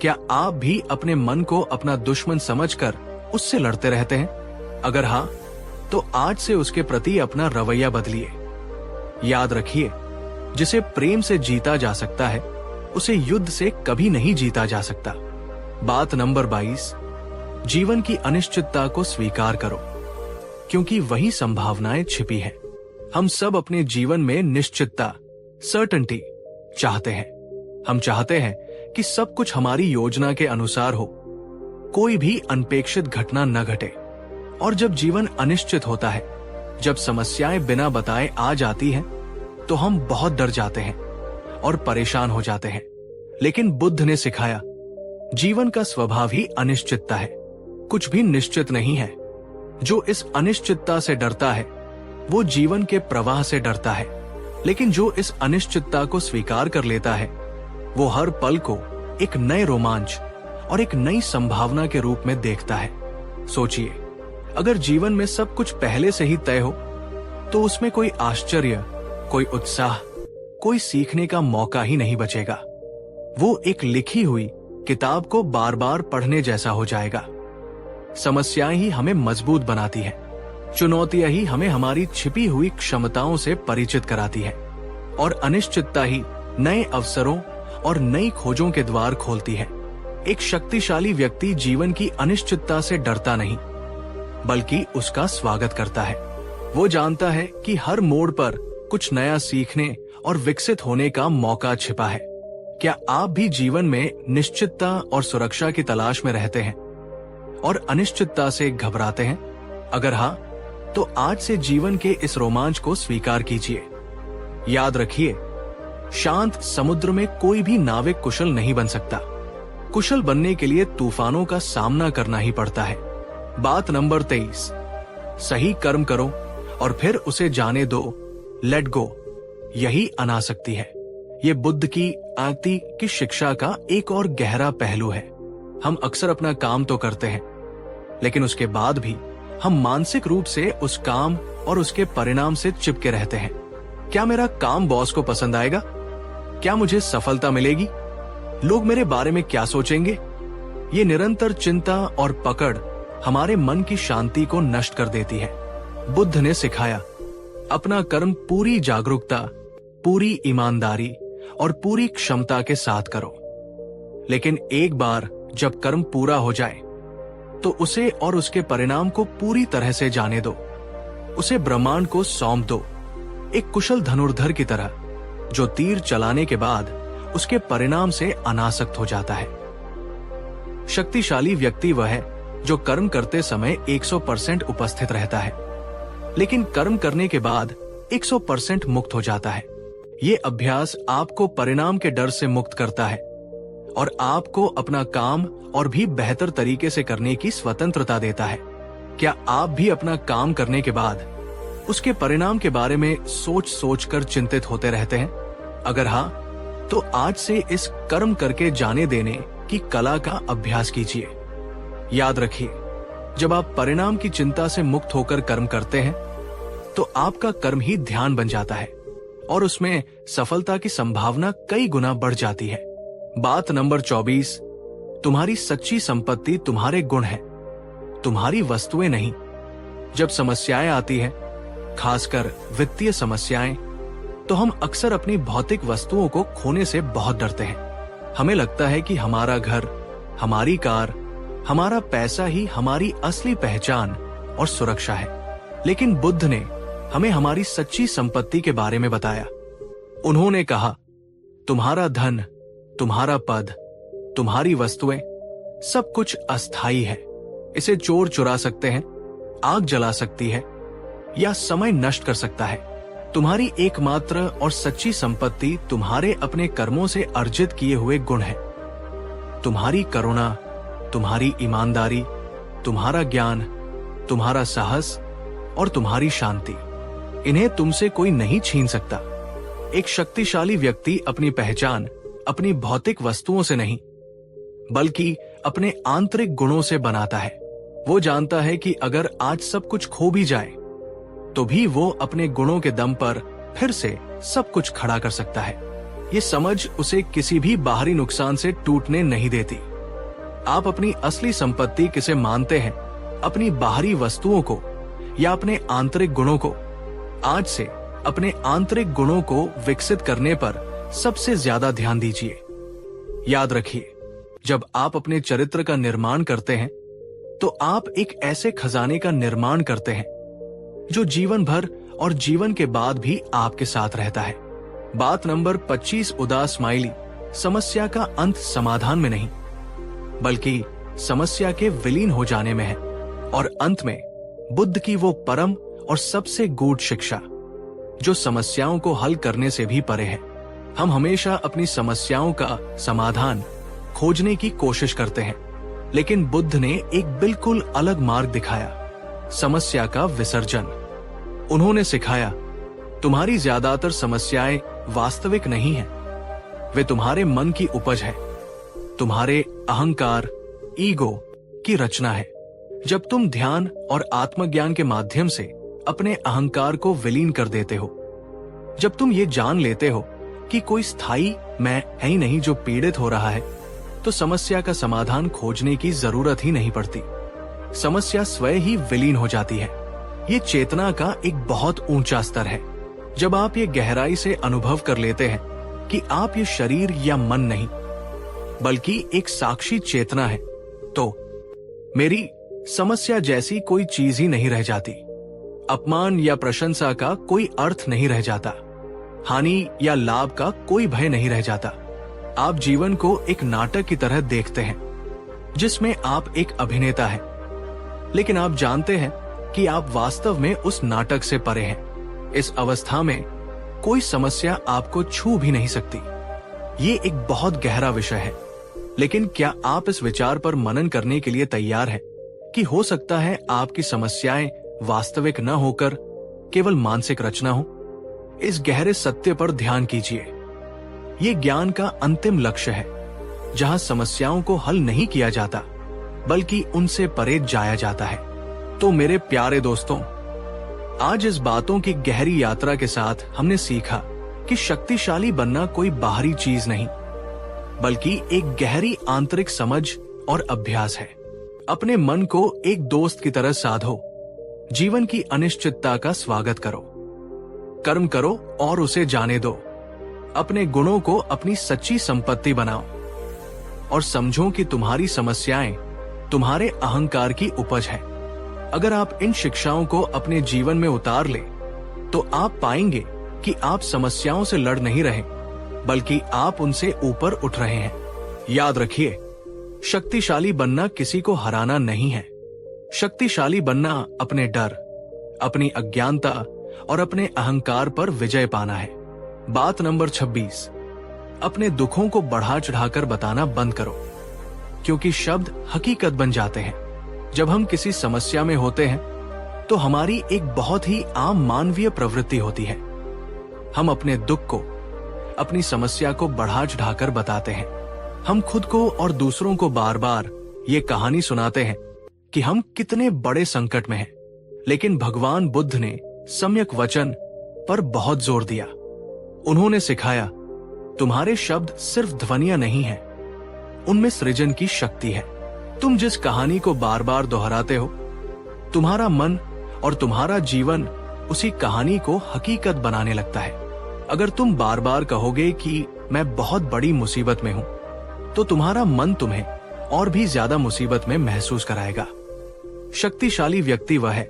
क्या आप भी अपने मन को अपना दुश्मन समझकर उससे लड़ते रहते हैं? अगर हां, तो आज से उसके प्रति अपना रवैया बदलिए। याद रखिए, जिसे प्रेम से जीता जा सकता है, उसे युद्ध से कभी नहीं जीता जा सकता। बात नंबर 22, जीवन की अनिश्चितता को स्वीकार करो, क्योंकि वही संभावनाएं छिपी है। हम सब अपने जीवन में निश्चितता, सर्टेनिटी चाहते हैं। हम चाहते हैं कि सब कुछ हमारी योजना के अनुसार हो, कोई भी अनपेक्षित घटना न घटे। और जब जीवन अनिश्चित होता है, जब समस्याएं बिना बताए आ जाती हैं, तो हम बहुत डर जाते हैं और परेशान हो जाते हैं। लेकिन बुद्ध ने सिखाया, जीवन का स्वभाव ही अनिश्चितता है, कुछ भी निश्चित नहीं है। जो इस अनिश्चितता से डरता है, वो जीवन के प्रवाह से डरता है। लेकिन जो इस अनिश्चितता को स्वीकार कर लेता है, वो हर पल को एक नए रोमांच और एक नई संभावना के रूप में देखता है। सोचिए, अगर जीवन में सब कुछ पहले से ही तय हो, तो उसमें कोई आश्चर्य, कोई उत्साह, कोई सीखने का मौका ही नहीं बचेगा। वो एक लिखी हुई किताब को बार बार पढ़ने जैसा हो जाएगा। समस्याएं ही हमें मजबूत बनाती है, चुनौतियां ही हमें हमारी छिपी हुई क्षमताओं से परिचित कराती है, और अनिश्चितता ही नए अवसरों और नई खोजों के द्वार खोलती है। एक शक्तिशाली व्यक्ति जीवन की अनिश्चितता से डरता नहीं, बल्कि उसका स्वागत करता है। वो जानता है कि हर मोड़ पर कुछ नया सीखने और विकसित होने का मौका छिपा है। क्या आप भी जीवन में निश्चितता और सुरक्षा की तलाश में रहते हैं और अनिश्चितता से घबराते हैं? अगर हां, तो आज से जीवन के इस रोमांच को स्वीकार कीजिए। याद रखिए, शांत समुद्र में कोई भी नाविक कुशल नहीं बन सकता। कुशल बनने के लिए तूफानों का सामना करना ही पड़ता है। बात नंबर 23, सही कर्म करो और फिर उसे जाने दो, लेट गो। यही अनासक्ति है। ये बुद्ध की आंति की शिक्षा का एक और गहरा पहलू है। हम अक्सर अपना काम तो करते हैं, लेकिन उसके बाद भी हम मानसिक रूप से उस काम और उसके परिणाम से चिपके रहते हैं। क्या मेरा काम बॉस को पसंद आएगा? क्या मुझे सफलता मिलेगी? लोग मेरे बारे में क्या सोचेंगे? ये निरंतर चिंता और पकड़ हमारे मन की शांति को नष्ट कर देती है। बुद्ध ने सिखाया, अपना कर्म पूरी जागरूकता, पूरी ईमानदारी और पूरी क्षमता के साथ करो। लेकिन एक बार जब कर्म पूरा हो जाए, तो उसे और उसके परिणाम को पूरी तरह से जाने दो। उसे ब्रह्मांड को सौंप दो, एक कुशल धनुर्धर की तरह, जो तीर चलाने के बाद उसके परिणाम से अनासक्त हो जाता है। शक्तिशाली व्यक्ति वह है जो कर्म करते समय 100% उपस्थित रहता है, लेकिन कर्म करने के बाद 100% मुक्त हो जाता है। ये अभ्यास आपको परिणाम के डर से मुक्त करता है और आपको अपना काम और भी बेहतर तरीके से करने की स्वतंत्रता देता है। क्या आप भी अपना काम करने के बाद उसके परिणाम के बारे में सोच सोच कर चिंतित होते रहते हैं? अगर हाँ, तो आज से इस कर्म करके जाने देने की कला का अभ्यास कीजिए। याद रखिए, जब आप परिणाम की चिंता से मुक्त होकर कर्म करते हैं तो आपका कर्म ही ध्यान बन जाता है और उसमें सफलता की संभावना कई गुना बढ़ जाती है। बात नंबर 24, तुम्हारी सच्ची संपत्ति तुम्हारे गुण हैं, तुम्हारी वस्तुएं नहीं। जब समस्याएं आती हैं, खासकर वित्तीय समस्याएं, तो हम अक्सर अपनी भौतिक वस्तुओं को खोने से बहुत डरते हैं। हमें लगता है कि हमारा घर, हमारी कार, हमारा पैसा ही हमारी असली पहचान और सुरक्षा है। लेकिन बुद्ध ने हमें हमारी सच्ची संपत्ति के बारे में बताया। उन्होंने कहा, तुम्हारा धन, तुम्हारा पद, तुम्हारी वस्तुएं, सब कुछ अस्थाई है। इसे चोर चुरा सकते हैं, आग जला सकती है या समय नष्ट कर सकता है। तुम्हारी एकमात्र और सच्ची संपत्ति तुम्हारे अपने कर्मों से अर्जित किए हुए गुण हैं। तुम्हारी करुणा, तुम्हारी ईमानदारी, तुम्हारा ज्ञान, तुम्हारा साहस और तुम्हारी शांति, इन्हें तुमसे कोई नहीं छीन सकता। एक शक्तिशाली व्यक्ति अपनी पहचान अपनी भौतिक वस्तुओं से नहीं, बल्कि अपने आंतरिक गुणों से बनाता है। वो जानता है कि अगर आज सब कुछ खो भी जाए तो भी वो अपने गुणों के दम पर फिर से सब कुछ खड़ा कर सकता है। ये समझ उसे किसी भी बाहरी नुकसान से टूटने नहीं देती। आप अपनी असली संपत्ति किसे मानते हैं, अपनी बाहरी वस्तुओं को या अपने आंतरिक गुणों को? आज से अपने आंतरिक गुणों को विकसित करने पर सबसे ज्यादा ध्यान दीजिए। याद रखिए, जब आप अपने चरित्र का निर्माण करते हैं तो आप एक ऐसे खजाने का निर्माण करते हैं जो जीवन भर और जीवन के बाद भी आपके साथ रहता है। बात नंबर 25, उदास स्माइली। समस्या का अंत समाधान में नहीं, बल्कि समस्या के विलीन हो जाने में है। और अंत में बुद्ध की वो परम और सबसे गूढ़ शिक्षा जो समस्याओं को हल करने से भी परे है। हम हमेशा अपनी समस्याओं का समाधान खोजने की कोशिश करते हैं, लेकिन बुद्ध ने एक बिल्कुल अलग मार्ग दिखाया, समस्या का विसर्जन। उन्होंने सिखाया, तुम्हारी ज्यादातर समस्याएं वास्तविक नहीं हैं, वे तुम्हारे मन की उपज है, तुम्हारे अहंकार, ईगो की रचना है। जब तुम ध्यान और आत्मज्ञान के माध्यम से अपने अहंकार को विलीन कर देते हो, जब तुम ये जान लेते हो कि कोई स्थायी मैं है ही नहीं जो पीड़ित हो रहा है, तो समस्या का समाधान खोजने की जरूरत ही नहीं पड़ती। समस्या स्वयं ही विलीन हो जाती है। ये चेतना का एक बहुत ऊंचा स्तर है। जब आप ये गहराई से अनुभव कर लेते हैं कि आप ये शरीर या मन नहीं, बल्कि एक साक्षी चेतना है, तो मेरी समस्या जैसी कोई चीज ही नहीं रह जाती। अपमान या प्रशंसा का कोई अर्थ नहीं रह जाता। हानि या लाभ का कोई भय नहीं रह जाता। आप जीवन को एक नाटक की तरह देखते हैं जिसमें आप एक अभिनेता हैं, लेकिन आप जानते हैं कि आप वास्तव में उस नाटक से परे हैं। इस अवस्था में कोई समस्या आपको छू भी नहीं सकती। ये एक बहुत गहरा विषय है, लेकिन क्या आप इस विचार पर मनन करने के लिए तैयार हैं कि हो सकता है आपकी समस्याएं वास्तविक न होकर केवल मानसिक रचना हो? इस गहरे सत्य पर ध्यान कीजिए। ये ज्ञान का अंतिम लक्ष्य है, जहां समस्याओं को हल नहीं किया जाता, बल्कि उनसे परे जाया जाता है। तो मेरे प्यारे दोस्तों, आज इस बातों की गहरी यात्रा के साथ हमने सीखा कि शक्तिशाली बनना कोई बाहरी चीज नहीं, बल्कि एक गहरी आंतरिक समझ और अभ्यास है। अपने मन को एक दोस्त की तरह साधो, जीवन की अनिश्चितता का स्वागत करो, कर्म करो और उसे जाने दो। अपने गुणों को अपनी सच्ची संपत्ति बनाओ और समझो कि तुम्हारी समस्याएं तुम्हारे अहंकार की उपज है। अगर आप इन शिक्षाओं को अपने जीवन में उतार ले, तो आप पाएंगे कि आप समस्याओं से लड़ नहीं रहे, बल्कि आप उनसे ऊपर उठ रहे हैं। याद रखिए, शक्तिशाली बनना किसी को हराना नहीं है। शक्तिशाली बनना अपने डर, अपनी अज्ञानता और अपने अहंकार पर विजय पाना है। बात नंबर 26, अपने दुखों को बढ़ा चढ़ाकर बताना बंद करो, क्योंकि शब्द हकीकत बन जाते हैं। जब हम किसी समस्या में होते हैं तो हमारी एक बहुत ही आम मानवीय प्रवृत्ति होती है। हम अपने दुख को, अपनी समस्या को बढ़ा चढ़ाकर बताते हैं। हम खुद को और दूसरों को बार बार ये कहानी सुनाते हैं कि हम कितने बड़े संकट में हैं। लेकिन भगवान बुद्ध ने सम्यक वचन पर बहुत जोर दिया। उन्होंने सिखाया, तुम्हारे शब्द सिर्फ ध्वनियां नहीं हैं, उनमें सृजन की शक्ति है। तुम जिस कहानी को बार बार दोहराते हो, तुम्हारा मन और तुम्हारा जीवन उसी कहानी को हकीकत बनाने लगता है। अगर तुम बार बार कहोगे कि मैं बहुत बड़ी मुसीबत में हूं, तो तुम्हारा मन तुम्हें और भी ज्यादा मुसीबत में महसूस कराएगा। शक्तिशाली व्यक्ति वह है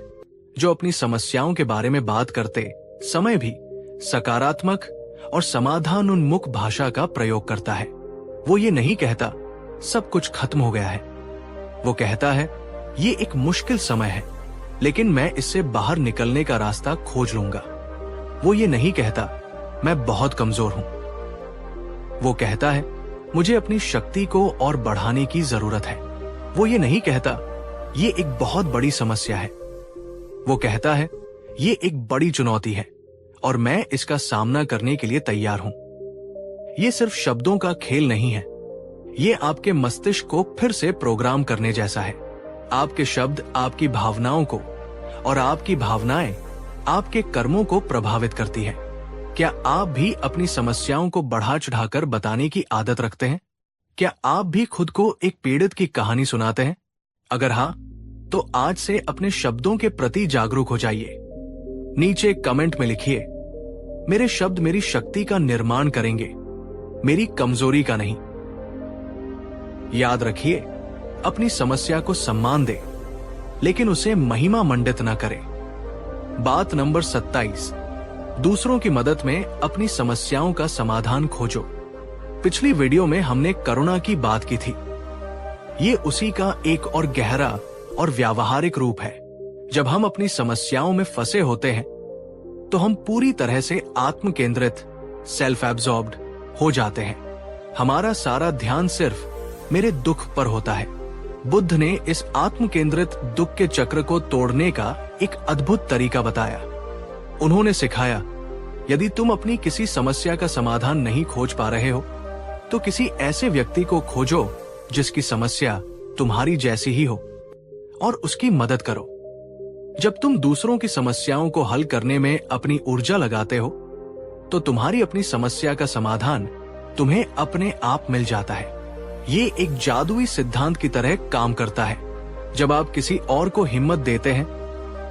जो अपनी समस्याओं के बारे में बात करते समय भी सकारात्मक और समाधान उन्मुख भाषा का प्रयोग करता है। वो ये नहीं कहता सब कुछ खत्म हो गया है। वो कहता है ये एक मुश्किल समय है, लेकिन मैं इससे बाहर निकलने का रास्ता खोज लूंगा। वो ये नहीं कहता मैं बहुत कमजोर हूं। वो कहता है मुझे अपनी शक्ति को और बढ़ाने की जरूरत है। वो ये नहीं कहता ये एक बहुत बड़ी समस्या है। वो कहता है ये एक बड़ी चुनौती है और मैं इसका सामना करने के लिए तैयार हूं। ये सिर्फ शब्दों का खेल नहीं है, ये आपके मस्तिष्क को फिर से प्रोग्राम करने जैसा है। आपके शब्द आपकी भावनाओं को और आपकी भावनाएं आपके कर्मों को प्रभावित करती है। क्या आप भी अपनी समस्याओं को बढ़ा चढ़ाकर बताने की आदत रखते हैं? क्या आप भी खुद को एक पीड़ित की कहानी सुनाते हैं? अगर हाँ, तो आज से अपने शब्दों के प्रति जागरूक हो जाइए। नीचे कमेंट में लिखिए, मेरे शब्द मेरी शक्ति का निर्माण करेंगे, मेरी कमजोरी का नहीं। याद रखिए, अपनी समस्या को सम्मान दे, लेकिन उसे महिमा मंडित न करें। बात नंबर 27, दूसरों की मदद में अपनी समस्याओं का समाधान खोजो। पिछली वीडियो में हमने करुणा की बात की थी। ये उसी का एक और गहरा और व्यावहारिक रूप है। जब हम अपनी समस्याओं में फंसे होते हैं तो हम पूरी तरह से आत्म केंद्रित, सेल्फ एब्जॉर्ब्ड हो जाते हैं। हमारा सारा ध्यान सिर्फ मेरे दुख पर होता है। बुद्ध ने इस आत्म केंद्रित दुख के चक्र को तोड़ने का एक अद्भुत तरीका बताया। उन्होंने सिखाया, यदि तुम अपनी किसी समस्या का समाधान नहीं खोज पा रहे हो, तो किसी ऐसे व्यक्ति को खोजो जिसकी समस्या तुम्हारी जैसी ही हो और उसकी मदद करो। जब तुम दूसरों की समस्याओं को हल करने में अपनी ऊर्जा लगाते हो, तो तुम्हारी अपनी समस्या का समाधान तुम्हें अपने आप मिल जाता है। ये एक जादुई सिद्धांत की तरह काम करता है। जब आप किसी और को हिम्मत देते हैं,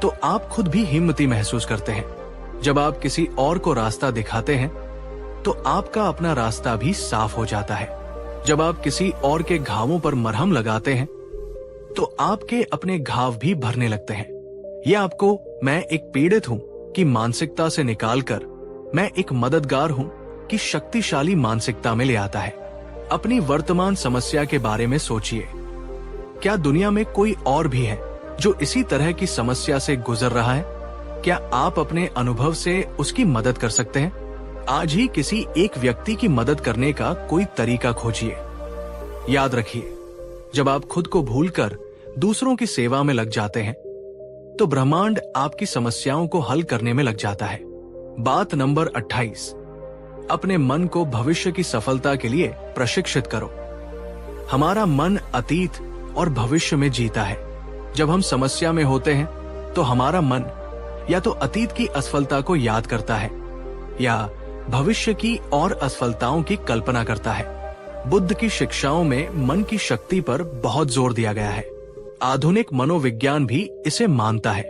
तो आप खुद भी हिम्मती महसूस करते हैं। जब आप किसी और को रास्ता दिखाते हैं, तो आपका अपना रास्ता भी साफ हो जाता है। जब आप किसी और के घावों पर मरहम लगाते हैं, तो आपके अपने घाव भी भरने लगते हैं। यह आपको मैं एक पीड़ित हूं की मानसिकता से निकालकर मैं एक मददगार हूं की शक्तिशाली मानसिकता में ले आता है। अपनी वर्तमान समस्या के बारे में सोचिए। क्या दुनिया में कोई और भी है जो इसी तरह की समस्या से गुजर रहा है? क्या आप अपने अनुभव से उसकी मदद कर सकते हैं? आज ही किसी एक व्यक्ति की मदद करने का कोई तरीका खोजिए। याद रखिए, जब आप खुद को भूलकर दूसरों की सेवा में लग जाते हैं, तो ब्रह्मांड आपकी समस्याओं को हल करने में लग जाता है। बात नंबर 28, अपने मन को भविष्य की सफलता के लिए प्रशिक्षित करो। हमारा मन अतीत और भविष्य में जीता है। जब हम समस्या में होते हैं, तो हमारा मन या तो अतीत की असफलता को याद करता है या भविष्य की और असफलताओं की कल्पना करता है। बुद्ध की शिक्षाओं में मन की शक्ति पर बहुत जोर दिया गया है। आधुनिक मनोविज्ञान भी इसे मानता है।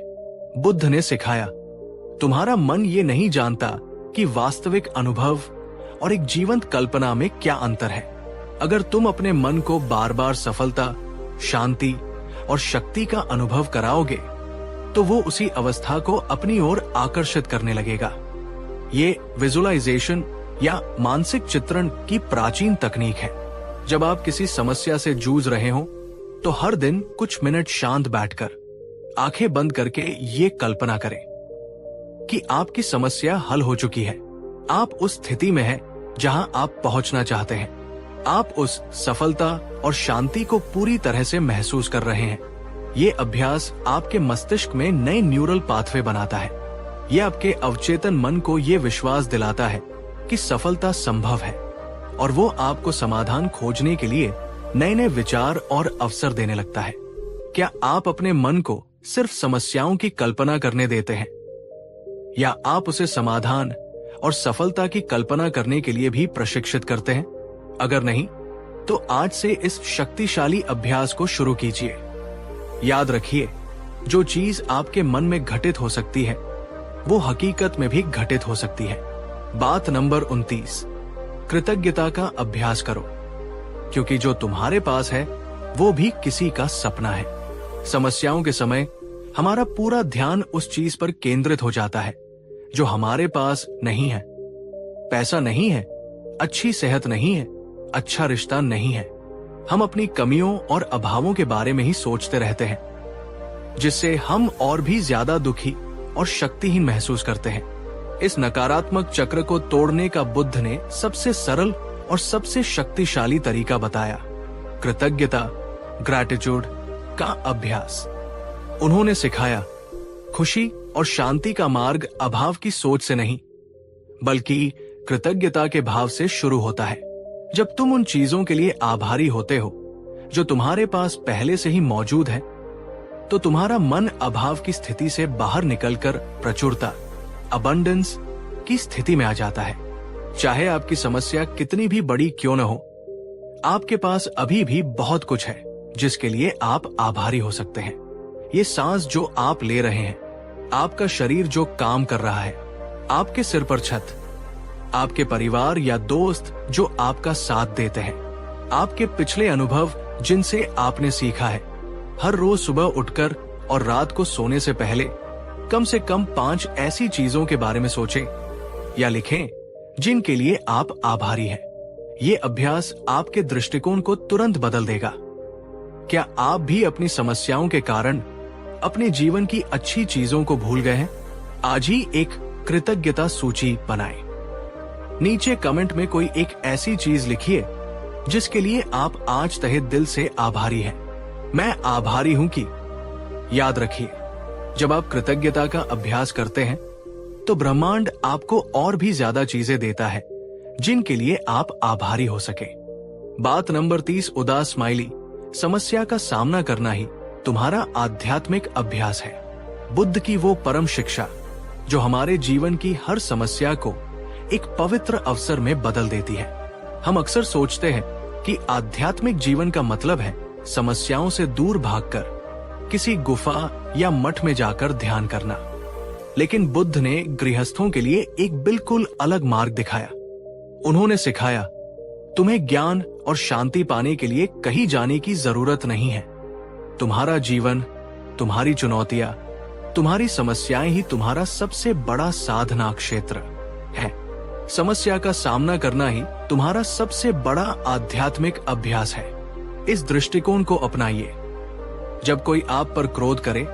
बुद्ध ने सिखाया, तुम्हारा मन ये नहीं जानता कि वास्तविक अनुभव और एक जीवंत कल्पना में क्या अंतर है। अगर तुम अपने मन को बार बार सफलता, शांति और शक्ति का अनुभव कराओगे, तो वो उसी अवस्था को अपनी ओर आकर्षित करने लगेगा। ये विजुअलाइजेशन या मानसिक चित्रण की प्राचीन तकनीक है। जब आप किसी समस्या से जूझ रहे हो तो हर दिन कुछ मिनट शांत बैठकर आंखें बंद करके ये कल्पना करें कि आपकी समस्या हल हो चुकी है। आप उस स्थिति में हैं जहां आप पहुंचना चाहते हैं। आप उस सफलता और शांति को पूरी तरह से महसूस कर रहे हैं। ये अभ्यास आपके मस्तिष्क में नए न्यूरल पाथवे बनाता है। ये आपके अवचेतन मन को ये विश्वास दिलाता है कि सफलता संभव है और वो आपको समाधान खोजने के लिए नए नए विचार और अवसर देने लगता है। क्या आप अपने मन को सिर्फ समस्याओं की कल्पना करने देते हैं या आप उसे समाधान और सफलता की कल्पना करने के लिए भी प्रशिक्षित करते हैं? अगर नहीं, तो आज से इस शक्तिशाली अभ्यास को शुरू कीजिए। याद रखिए, जो चीज आपके मन में घटित हो सकती है वो हकीकत में भी घटित हो सकती है। बात नंबर 29, कृतज्ञता का अभ्यास करो, क्योंकि जो तुम्हारे पास है वो भी किसी का सपना है। समस्याओं के समय हमारा पूरा ध्यान उस चीज पर केंद्रित हो जाता है जो हमारे पास नहीं है। पैसा नहीं है, अच्छी सेहत नहीं है, अच्छा रिश्ता नहीं है। हम अपनी कमियों और अभावों के बारे में ही सोचते रहते हैं, जिससे हम और भी ज्यादा दुखी और शक्तिहीन महसूस करते हैं। इस नकारात्मक चक्र को तोड़ने का बुद्ध ने सबसे सरल और सबसे शक्तिशाली तरीका बताया, कृतज्ञता, ग्रैटिट्यूड का अभ्यास। उन्होंने सिखाया, खुशी और शांति का मार्ग अभाव की सोच से नहीं, बल्कि कृतज्ञता के भाव से शुरू होता है। जब तुम उन चीजों के लिए आभारी होते हो जो तुम्हारे पास पहले से ही मौजूद है, तो तुम्हारा मन अभाव की स्थिति से बाहर निकलकर प्रचुरता, अबंडेंस की स्थिति में आ जाता है। चाहे आपकी समस्या कितनी भी बड़ी क्यों न हो, आपके पास अभी भी बहुत कुछ है जिसके लिए आप आभारी हो सकते हैं। ये सांस जो आप ले रहे हैं, आपका शरीर जो काम कर रहा है, आपके सिर पर छत, आपके परिवार या दोस्त जो आपका साथ देते हैं, आपके पिछले अनुभव जिनसे आपने सीखा है। हर रोज सुबह उठकर और रात को सोने से पहले कम से कम 5 ऐसी चीजों के बारे में सोचें या लिखें जिनके लिए आप आभारी हैं। ये अभ्यास आपके दृष्टिकोण को तुरंत बदल देगा। क्या आप भी अपनी समस्याओं के कारण अपने जीवन की अच्छी चीजों को भूल गए हैं? आज ही एक कृतज्ञता सूची बनाएं। नीचे कमेंट में कोई एक ऐसी चीज लिखिए जिसके लिए आप आज तहे दिल से आभारी हैं। मैं आभारी हूं कि। याद रखिए, जब आप कृतज्ञता का अभ्यास करते हैं तो ब्रह्मांड आपको और भी ज्यादा चीजें देता है जिनके लिए आप आभारी हो सके। बात नंबर 30, उदास स्माइली। समस्या का सामना करना ही तुम्हारा आध्यात्मिक अभ्यास है। बुद्ध की वो परम शिक्षा जो हमारे जीवन की हर समस्या को एक पवित्र अवसर में बदल देती है। हम अक्सर सोचते हैं कि आध्यात्मिक जीवन का मतलब है समस्याओं से दूर भागकर किसी गुफा या मठ में जाकर ध्यान करना, लेकिन बुद्ध ने गृहस्थों के लिए एक बिल्कुल अलग मार्ग दिखाया। उन्होंने सिखाया, तुम्हें ज्ञान और शांति पाने के लिए कहीं जाने की जरूरत नहीं है। तुम्हारा जीवन, तुम्हारी चुनौतियां, तुम्हारी समस्याएं ही तुम्हारा सबसे बड़ा साधना क्षेत्र है। समस्या का सामना करना ही तुम्हारा सबसे बड़ा आध्यात्मिक अभ्यास है। इस दृष्टिकोण को अपनाइए। जब कोई आप पर क्रोध करे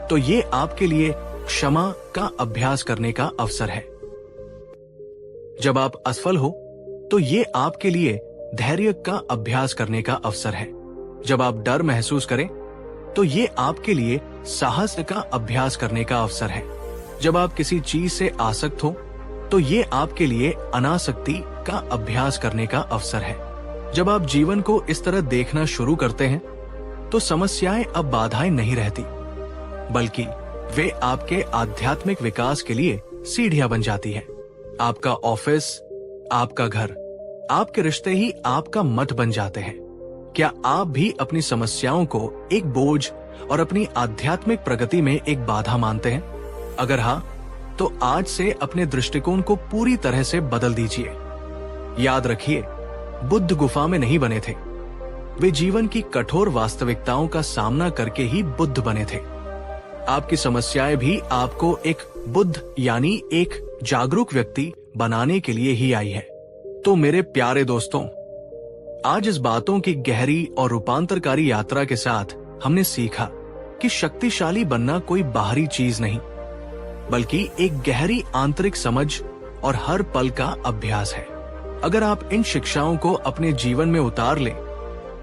तो ये आपके लिए क्षमा का अभ्यास करने का अवसर है। जब आप असफल हो तो ये आपके लिए धैर्य का अभ्यास करने का अवसर है। जब आप डर महसूस करें तो ये आपके लिए साहस का अभ्यास करने का अवसर है। जब आप किसी चीज से आसक्त हो तो ये आपके लिए अनासक्ति का अभ्यास करने का अवसर है। जब आप जीवन को इस तरह देखना शुरू करते हैं तो समस्याएं अब बाधाएं नहीं रहती, बल्कि वे आपके आध्यात्मिक विकास के लिए सीढ़ियां बन जाती है। आपका ऑफिस, आपका घर, आपके रिश्ते ही आपका मठ बन जाते हैं। क्या आप भी अपनी समस्याओं को एक बोझ और अपनी आध्यात्मिक प्रगति में एक बाधा मानते हैं? अगर हाँ, तो आज से अपने दृष्टिकोण को पूरी तरह से बदल दीजिए। याद रखिए, बुद्ध गुफा में नहीं बने थे, वे जीवन की कठोर वास्तविकताओं का सामना करके ही बुद्ध बने थे। आपकी समस्याएं भी आपको एक बुद्ध यानी एक जागरूक व्यक्ति बनाने के लिए ही आई है। तो मेरे प्यारे दोस्तों, आज इस बातों की गहरी और रूपांतरकारी यात्रा के साथ हमने सीखा कि शक्तिशाली बनना कोई बाहरी चीज नहीं, बल्कि एक गहरी आंतरिक समझ और हर पल का अभ्यास है। अगर आप इन शिक्षाओं को अपने जीवन में उतार लें,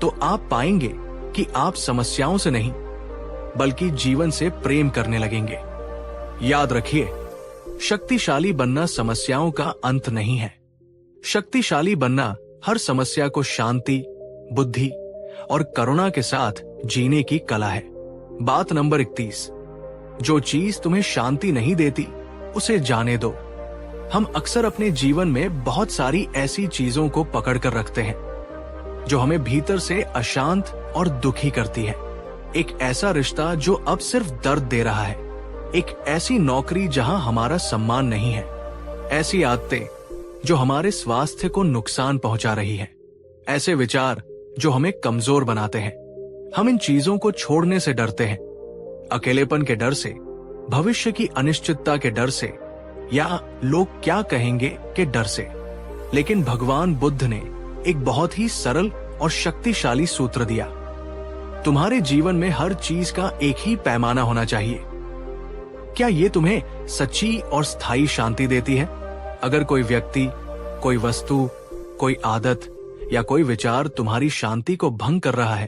तो आप पाएंगे कि आप समस्याओं से नहीं, बल्कि जीवन से प्रेम करने लगेंगे। याद रखिए, शक्तिशाली बनना समस्याओं का अंत नहीं है। शक्तिशाली बनना हर समस्या को शांति, बुद्धि और करुणा के साथ जीने की कला है। बात नंबर 31, जो चीज तुम्हें शांति नहीं देती उसे जाने दो। हम अक्सर अपने जीवन में बहुत सारी ऐसी चीजों को पकड़ कर रखते हैं जो हमें भीतर से अशांत और दुखी करती है। एक ऐसा रिश्ता जो अब सिर्फ दर्द दे रहा है, एक ऐसी नौकरी जहां हमारा सम्मान नहीं है, ऐसी आदतें जो हमारे स्वास्थ्य को नुकसान पहुंचा रही है, ऐसे विचार जो हमें कमजोर बनाते हैं। हम इन चीजों को छोड़ने से डरते हैं, अकेलेपन के डर से, भविष्य की अनिश्चितता के डर से, या लोग क्या कहेंगे के डर से। लेकिन भगवान बुद्ध ने एक बहुत ही सरल और शक्तिशाली सूत्र दिया। तुम्हारे जीवन में हर चीज का एक ही पैमाना होना चाहिए। क्या ये तुम्हें सच्ची और स्थायी शांति देती है? अगर कोई व्यक्ति, कोई वस्तु, कोई आदत या कोई विचार तुम्हारी शांति को भंग कर रहा है,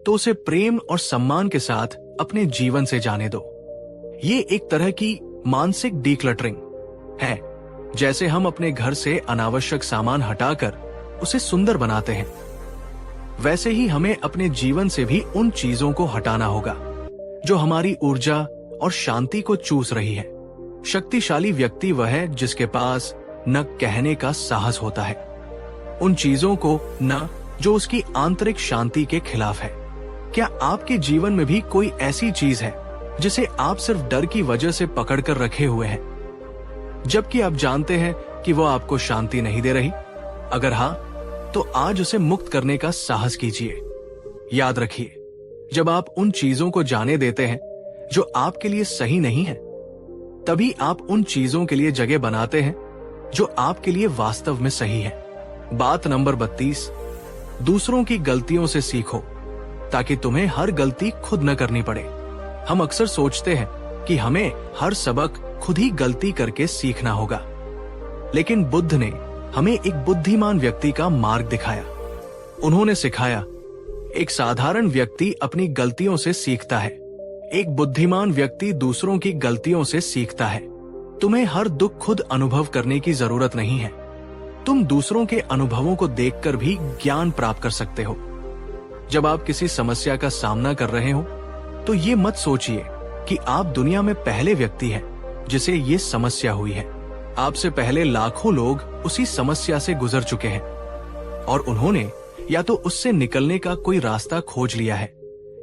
तो उसे प्रेम और सम्मान के साथ अपने जीवन से जाने दो। ये एक तरह की मानसिक डीक्लटरिंग है। जैसे हम अपने घर से अनावश्यक सामान हटाकर उसे सुंदर बनाते हैं, वैसे ही हमें अपने जीवन से भी उन चीजों को हटाना होगा जो हमारी ऊर्जा और शांति को चूस रही है। शक्तिशाली व्यक्ति वह है जिसके पास न कहने का साहस होता है उन चीजों को, न जो उसकी आंतरिक शांति के खिलाफ है। क्या आपके जीवन में भी कोई ऐसी चीज है जिसे आप सिर्फ डर की वजह से पकड़ कर रखे हुए हैं, जबकि आप जानते हैं कि वो आपको शांति नहीं दे रही? अगर हाँ, तो आज उसे मुक्त करने का साहस कीजिए। याद रखिए, जब आप उन चीजों को जाने देते हैं जो आपके लिए सही नहीं है, तभी आप उन चीजों के लिए जगह बनाते हैं जो आपके लिए वास्तव में सही है। बात नंबर 32, दूसरों की गलतियों से सीखो ताकि तुम्हें हर गलती खुद न करनी पड़े। हम अक्सर सोचते हैं कि हमें हर सबक खुद ही गलती करके सीखना होगा, लेकिन बुद्ध ने हमें एक बुद्धिमान व्यक्ति का मार्ग दिखाया। उन्होंने सिखाया, एक साधारण व्यक्ति अपनी गलतियों से सीखता है, एक बुद्धिमान व्यक्ति दूसरों की गलतियों से सीखता है। तुम्हें हर दुख खुद अनुभव करने की जरूरत नहीं है। तुम दूसरों के अनुभवों को देखकर भी ज्ञान प्राप्त कर सकते हो। जब आप किसी समस्या का सामना कर रहे हो, तो ये मत सोचिए कि आप दुनिया में पहले व्यक्ति हैं जिसे ये समस्या हुई है। आपसे पहले लाखों लोग उसी समस्या से गुजर चुके हैं और उन्होंने या तो उससे निकलने का कोई रास्ता खोज लिया है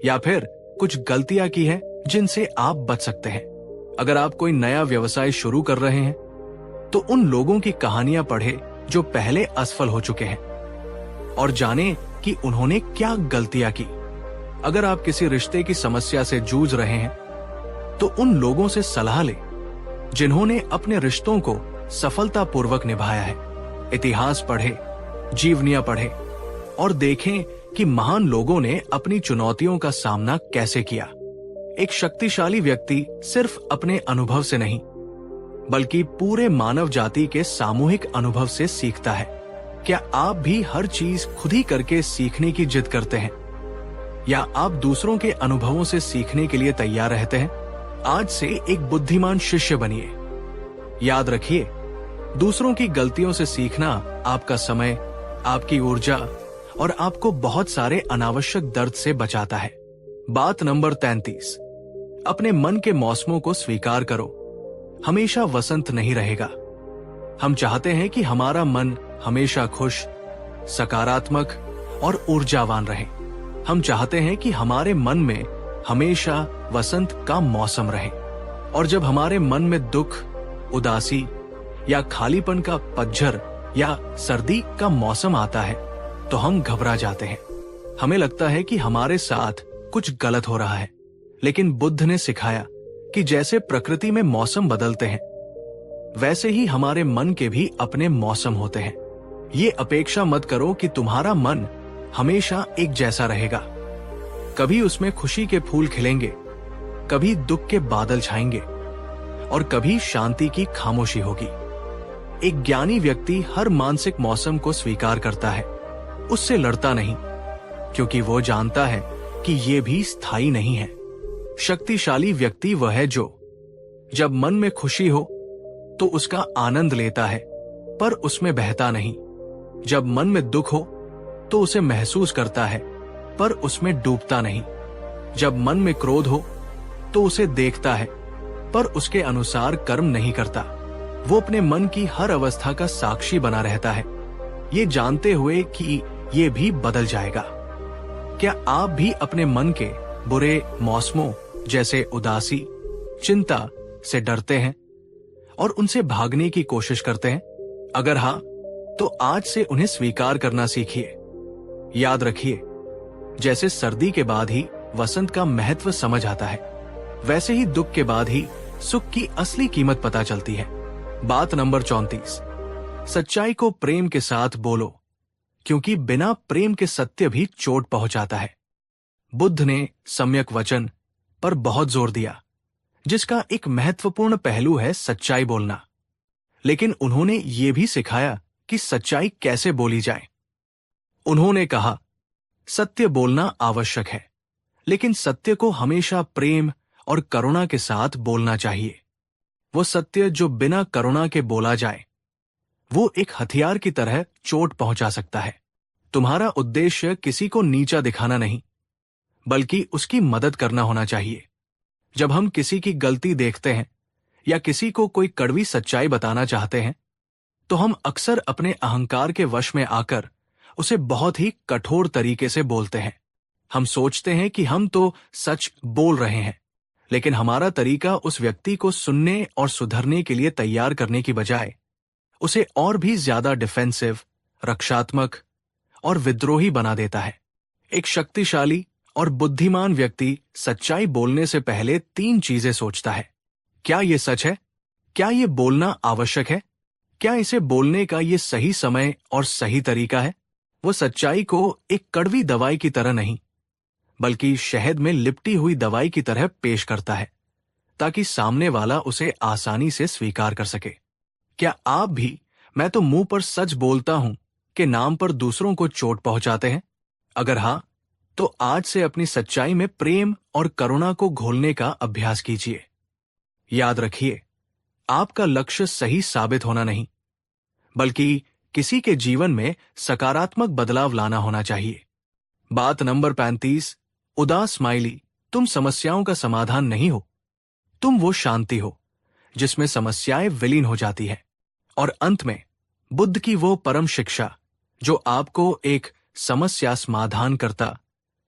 या फिर कुछ गलतियां की है जिनसे आप बच सकते हैं। अगर आप कोई नया व्यवसाय शुरू कर रहे हैं, तो उन लोगों की कहानियां पढ़े जो पहले असफल हो चुके हैं और जाने कि उन्होंने क्या गलतियां की। अगर आप किसी रिश्ते की समस्या से जूझ रहे हैं, तो उन लोगों से सलाह लें जिन्होंने अपने रिश्तों को सफलतापूर्वक निभाया है। इतिहास पढ़े, जीवनियां पढ़े और देखें कि महान लोगों ने अपनी चुनौतियों का सामना कैसे किया। एक शक्तिशाली व्यक्ति सिर्फ अपने अनुभव से नहीं, बल्कि पूरे मानव जाति के सामूहिक अनुभव से सीखता है। क्या आप भी हर चीज खुद ही करके सीखने की जिद करते हैं, या आप दूसरों के अनुभवों से सीखने के लिए तैयार रहते हैं? आज से एक बुद्धिमान शिष्य बनिए। याद रखिए, दूसरों की गलतियों से सीखना आपका समय, आपकी ऊर्जा और आपको बहुत सारे अनावश्यक दर्द से बचाता है। बात नंबर 33, अपने मन के मौसमों को स्वीकार करो। हमेशा वसंत नहीं रहेगा। हम चाहते हैं कि हमारा मन हमेशा खुश, सकारात्मक और ऊर्जावान रहे। हम चाहते हैं कि हमारे मन में हमेशा वसंत का मौसम रहे, और जब हमारे मन में दुख, उदासी या खालीपन का पतझर या सर्दी का मौसम आता है, तो हम घबरा जाते हैं। हमें लगता है कि हमारे साथ कुछ गलत हो रहा है। लेकिन बुद्ध ने सिखाया कि जैसे प्रकृति में मौसम बदलते हैं, वैसे ही हमारे मन के भी अपने मौसम होते हैं। ये अपेक्षा मत करो कि तुम्हारा मन हमेशा एक जैसा रहेगा। कभी उसमें खुशी के फूल खिलेंगे, कभी दुख के बादल छाएंगे और कभी शांति की खामोशी होगी। एक ज्ञानी व्यक्ति हर मानसिक मौसम को स्वीकार करता है, उससे लड़ता नहीं, क्योंकि वो जानता है कि ये भी स्थायी नहीं है। शक्तिशाली व्यक्ति वह है जो जब मन में खुशी हो तो उसका आनंद लेता है, पर उसमें बहता नहीं। जब मन में दुख हो तो उसे महसूस करता है, पर उसमें डूबता नहीं। जब मन में क्रोध हो तो उसे देखता है, पर उसके अनुसार कर्म नहीं करता। वो अपने मन की हर अवस्था का साक्षी बना रहता है, ये जानते हुए कि ये भी बदल जाएगा। क्या आप भी अपने मन के बुरे मौसमों जैसे उदासी, चिंता से डरते हैं और उनसे भागने की कोशिश करते हैं? अगर हाँ, तो आज से उन्हें स्वीकार करना सीखिए। याद रखिए, जैसे सर्दी के बाद ही वसंत का महत्व समझ आता है, वैसे ही दुख के बाद ही सुख की असली कीमत पता चलती है। बात नंबर 34, सच्चाई को प्रेम के साथ बोलो, क्योंकि बिना प्रेम के सत्य भी चोट पहुंचाता है। बुद्ध ने सम्यक वचन पर बहुत जोर दिया, जिसका एक महत्वपूर्ण पहलू है सच्चाई बोलना। लेकिन उन्होंने ये भी सिखाया कि सच्चाई कैसे बोली जाए। उन्होंने कहा, सत्य बोलना आवश्यक है, लेकिन सत्य को हमेशा प्रेम और करुणा के साथ बोलना चाहिए। वो सत्य जो बिना करुणा के बोला जाए, वो एक हथियार की तरह चोट पहुंचा सकता है। तुम्हारा उद्देश्य किसी को नीचा दिखाना नहीं, बल्कि उसकी मदद करना होना चाहिए। जब हम किसी की गलती देखते हैं या किसी को कोई कड़वी सच्चाई बताना चाहते हैं, तो हम अक्सर अपने अहंकार के वश में आकर उसे बहुत ही कठोर तरीके से बोलते हैं। हम सोचते हैं कि हम तो सच बोल रहे हैं, लेकिन हमारा तरीका उस व्यक्ति को सुनने और सुधरने के लिए तैयार करने की बजाय उसे और भी ज्यादा डिफेंसिव, रक्षात्मक और विद्रोही बना देता है। एक शक्तिशाली और बुद्धिमान व्यक्ति सच्चाई बोलने से पहले 3 चीजें सोचता है। क्या ये सच है? क्या ये बोलना आवश्यक है? क्या इसे बोलने का ये सही समय और सही तरीका है? वो सच्चाई को एक कड़वी दवाई की तरह नहीं, बल्कि शहद में लिपटी हुई दवाई की तरह पेश करता है, ताकि सामने वाला उसे आसानी से स्वीकार कर सके। क्या आप भी मैं तो मुंह पर सच बोलता हूं के नाम पर दूसरों को चोट पहुंचाते हैं? अगर हाँ, तो आज से अपनी सच्चाई में प्रेम और करुणा को घोलने का अभ्यास कीजिए। याद रखिए, आपका लक्ष्य सही साबित होना नहीं, बल्कि किसी के जीवन में सकारात्मक बदलाव लाना होना चाहिए। बात नंबर 35, उदास स्माइली, तुम समस्याओं का समाधान नहीं हो, तुम वो शांति हो जिसमें समस्याएं विलीन हो जाती है। और अंत में बुद्ध की वो परम शिक्षा जो आपको एक समस्या समाधानकर्ता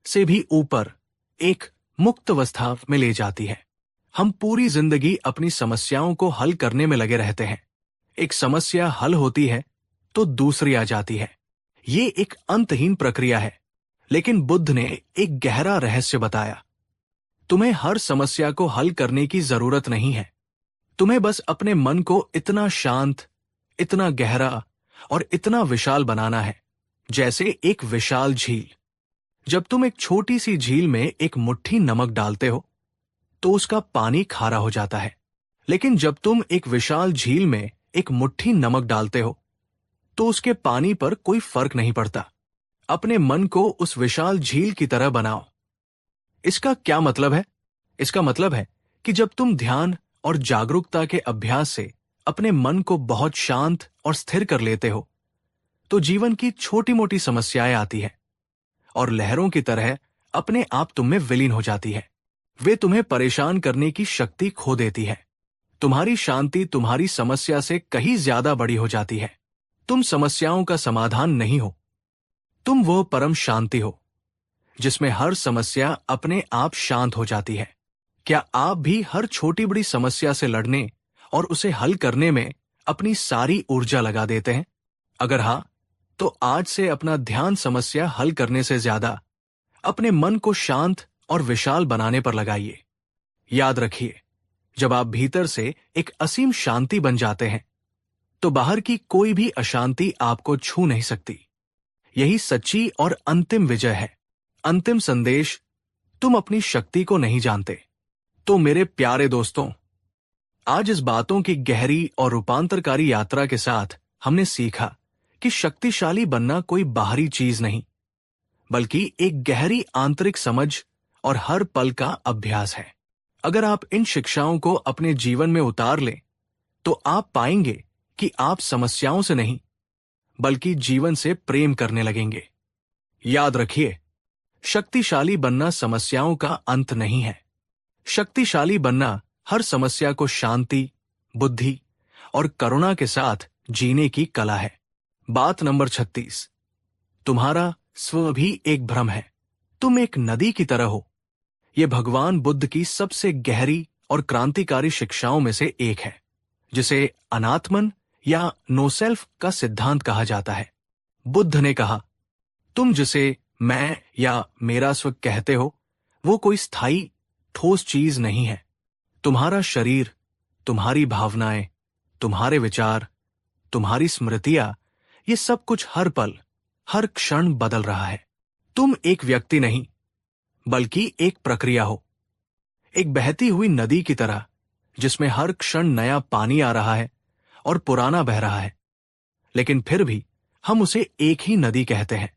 से भी ऊपर एक मुक्त अवस्था में ले जाती है। हम पूरी जिंदगी अपनी समस्याओं को हल करने में लगे रहते हैं। एक समस्या हल होती है तो दूसरी आ जाती है। ये एक अंतहीन प्रक्रिया है, लेकिन बुद्ध ने एक गहरा रहस्य बताया। तुम्हें हर समस्या को हल करने की जरूरत नहीं है। तुम्हें बस अपने मन को इतना शांत, इतना गहरा और इतना विशाल बनाना है जैसे एक विशाल झील। जब तुम एक छोटी सी झील में एक मुट्ठी नमक डालते हो तो उसका पानी खारा हो जाता है, लेकिन जब तुम एक विशाल झील में एक मुट्ठी नमक डालते हो तो उसके पानी पर कोई फर्क नहीं पड़ता। अपने मन को उस विशाल झील की तरह बनाओ। इसका क्या मतलब है? इसका मतलब है कि जब तुम ध्यान और जागरूकता के अभ्यास से अपने मन को बहुत शांत और स्थिर कर लेते हो, तो जीवन की छोटी मोटी समस्याएं आती हैं और लहरों की तरह अपने आप तुम में विलीन हो जाती है। वे तुम्हें परेशान करने की शक्ति खो देती है। तुम्हारी शांति तुम्हारी समस्या से कहीं ज्यादा बड़ी हो जाती है। तुम समस्याओं का समाधान नहीं हो, तुम वो परम शांति हो जिसमें हर समस्या अपने आप शांत हो जाती है। क्या आप भी हर छोटी बड़ी समस्या से लड़ने और उसे हल करने में अपनी सारी ऊर्जा लगा देते हैं? अगर हाँ, तो आज से अपना ध्यान समस्या हल करने से ज्यादा अपने मन को शांत और विशाल बनाने पर लगाइए। याद रखिए, जब आप भीतर से एक असीम शांति बन जाते हैं, तो बाहर की कोई भी अशांति आपको छू नहीं सकती। यही सच्ची और अंतिम विजय है। अंतिम संदेश: तुम अपनी शक्ति को नहीं जानते। तो मेरे प्यारे दोस्तों, आज इस बातों की गहरी और रूपांतरकारी यात्रा के साथ हमने सीखा कि शक्तिशाली बनना कोई बाहरी चीज नहीं, बल्कि एक गहरी आंतरिक समझ और हर पल का अभ्यास है। अगर आप इन शिक्षाओं को अपने जीवन में उतार लें, तो आप पाएंगे कि आप समस्याओं से नहीं, बल्कि जीवन से प्रेम करने लगेंगे। याद रखिए, शक्तिशाली बनना समस्याओं का अंत नहीं है। शक्तिशाली बनना हर समस्या को शांति, बुद्धि और करुणा के साथ जीने की कला है। बात नंबर 36: तुम्हारा स्व भी एक भ्रम है। तुम एक नदी की तरह हो। यह भगवान बुद्ध की सबसे गहरी और क्रांतिकारी शिक्षाओं में से एक है, जिसे अनात्मन या नो सेल्फ का सिद्धांत कहा जाता है। बुद्ध ने कहा, तुम जिसे मैं या मेरा स्व कहते हो, वो कोई स्थायी ठोस चीज नहीं है। तुम्हारा शरीर, तुम्हारी भावनाएं, तुम्हारे विचार, तुम्हारी स्मृतियां, ये सब कुछ हर पल, हर क्षण बदल रहा है। तुम एक व्यक्ति नहीं, बल्कि एक प्रक्रिया हो, एक बहती हुई नदी की तरह, जिसमें हर क्षण नया पानी आ रहा है और पुराना बह रहा है, लेकिन फिर भी हम उसे एक ही नदी कहते हैं।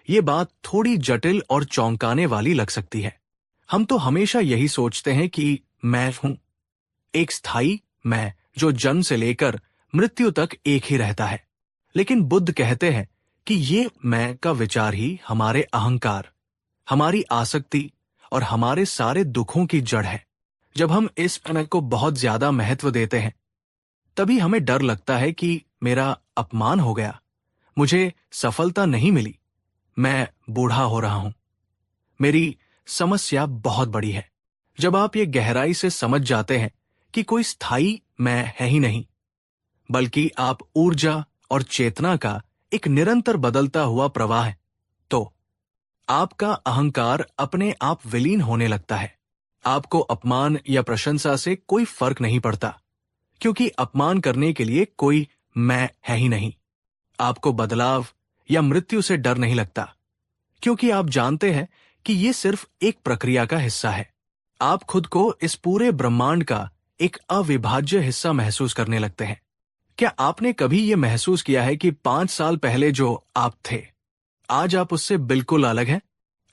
ये बात थोड़ी जटिल और चौंकाने वाली लग सकती है। हम तो हमेशा यही सोचते हैं कि मैं हूं, एक स्थायी मैं जो जन्म से लेकर मृत्यु तक एक ही रहता है। लेकिन बुद्ध कहते हैं कि ये मैं का विचार ही हमारे अहंकार, हमारी आसक्ति और हमारे सारे दुखों की जड़ है। जब हम इस मैं को बहुत ज्यादा महत्व देते हैं, तभी हमें डर लगता है कि मेरा अपमान हो गया, मुझे सफलता नहीं मिली, मैं बूढ़ा हो रहा हूं, मेरी समस्या बहुत बड़ी है। जब आप ये गहराई से समझ जाते हैं कि कोई स्थायी मैं है ही नहीं, बल्कि आप ऊर्जा और चेतना का एक निरंतर बदलता हुआ प्रवाह है, तो आपका अहंकार अपने आप विलीन होने लगता है। आपको अपमान या प्रशंसा से कोई फर्क नहीं पड़ता, क्योंकि अपमान करने के लिए कोई मैं है ही नहीं। आपको बदलाव या मृत्यु से डर नहीं लगता, क्योंकि आप जानते हैं कि ये सिर्फ एक प्रक्रिया का हिस्सा है। आप खुद को इस पूरे ब्रह्मांड का एक अविभाज्य हिस्सा महसूस करने लगते हैं। क्या आपने कभी ये महसूस किया है कि 5 साल पहले जो आप थे, आज आप उससे बिल्कुल अलग हैं?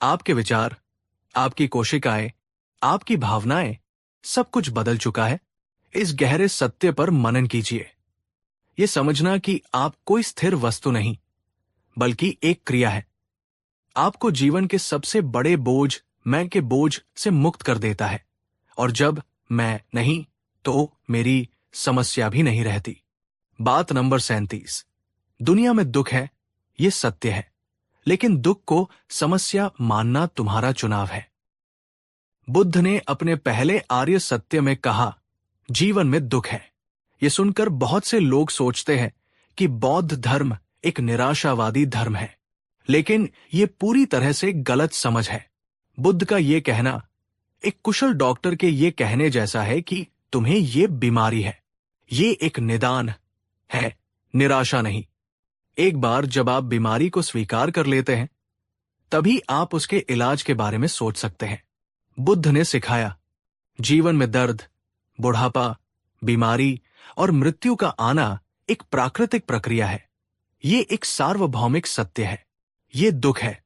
आपके विचार, आपकी कोशिकाएं, आपकी भावनाएं, सब कुछ बदल चुका है। इस गहरे सत्य पर मनन कीजिए। ये समझना कि आप कोई स्थिर वस्तु नहीं, बल्कि एक क्रिया है, आपको जीवन के सबसे बड़े बोझ, मैं के बोझ से मुक्त कर देता है। और जब मैं नहीं, तो मेरी समस्या भी नहीं रहती। बात नंबर 37: दुनिया में दुख है, ये सत्य है, लेकिन दुख को समस्या मानना तुम्हारा चुनाव है। बुद्ध ने अपने पहले आर्य सत्य में कहा, जीवन में दुख है। ये सुनकर बहुत से लोग सोचते हैं कि बौद्ध धर्म एक निराशावादी धर्म है, लेकिन ये पूरी तरह से गलत समझ है। बुद्ध का ये कहना एक कुशल डॉक्टर के ये कहने जैसा है कि तुम्हें ये बीमारी है। ये एक निदान है, निराशा नहीं। एक बार जब आप बीमारी को स्वीकार कर लेते हैं, तभी आप उसके इलाज के बारे में सोच सकते हैं। बुद्ध ने सिखाया, जीवन में दर्द, बुढ़ापा, बीमारी और मृत्यु का आना एक प्राकृतिक प्रक्रिया है। ये एक सार्वभौमिक सत्य है। ये दुख है,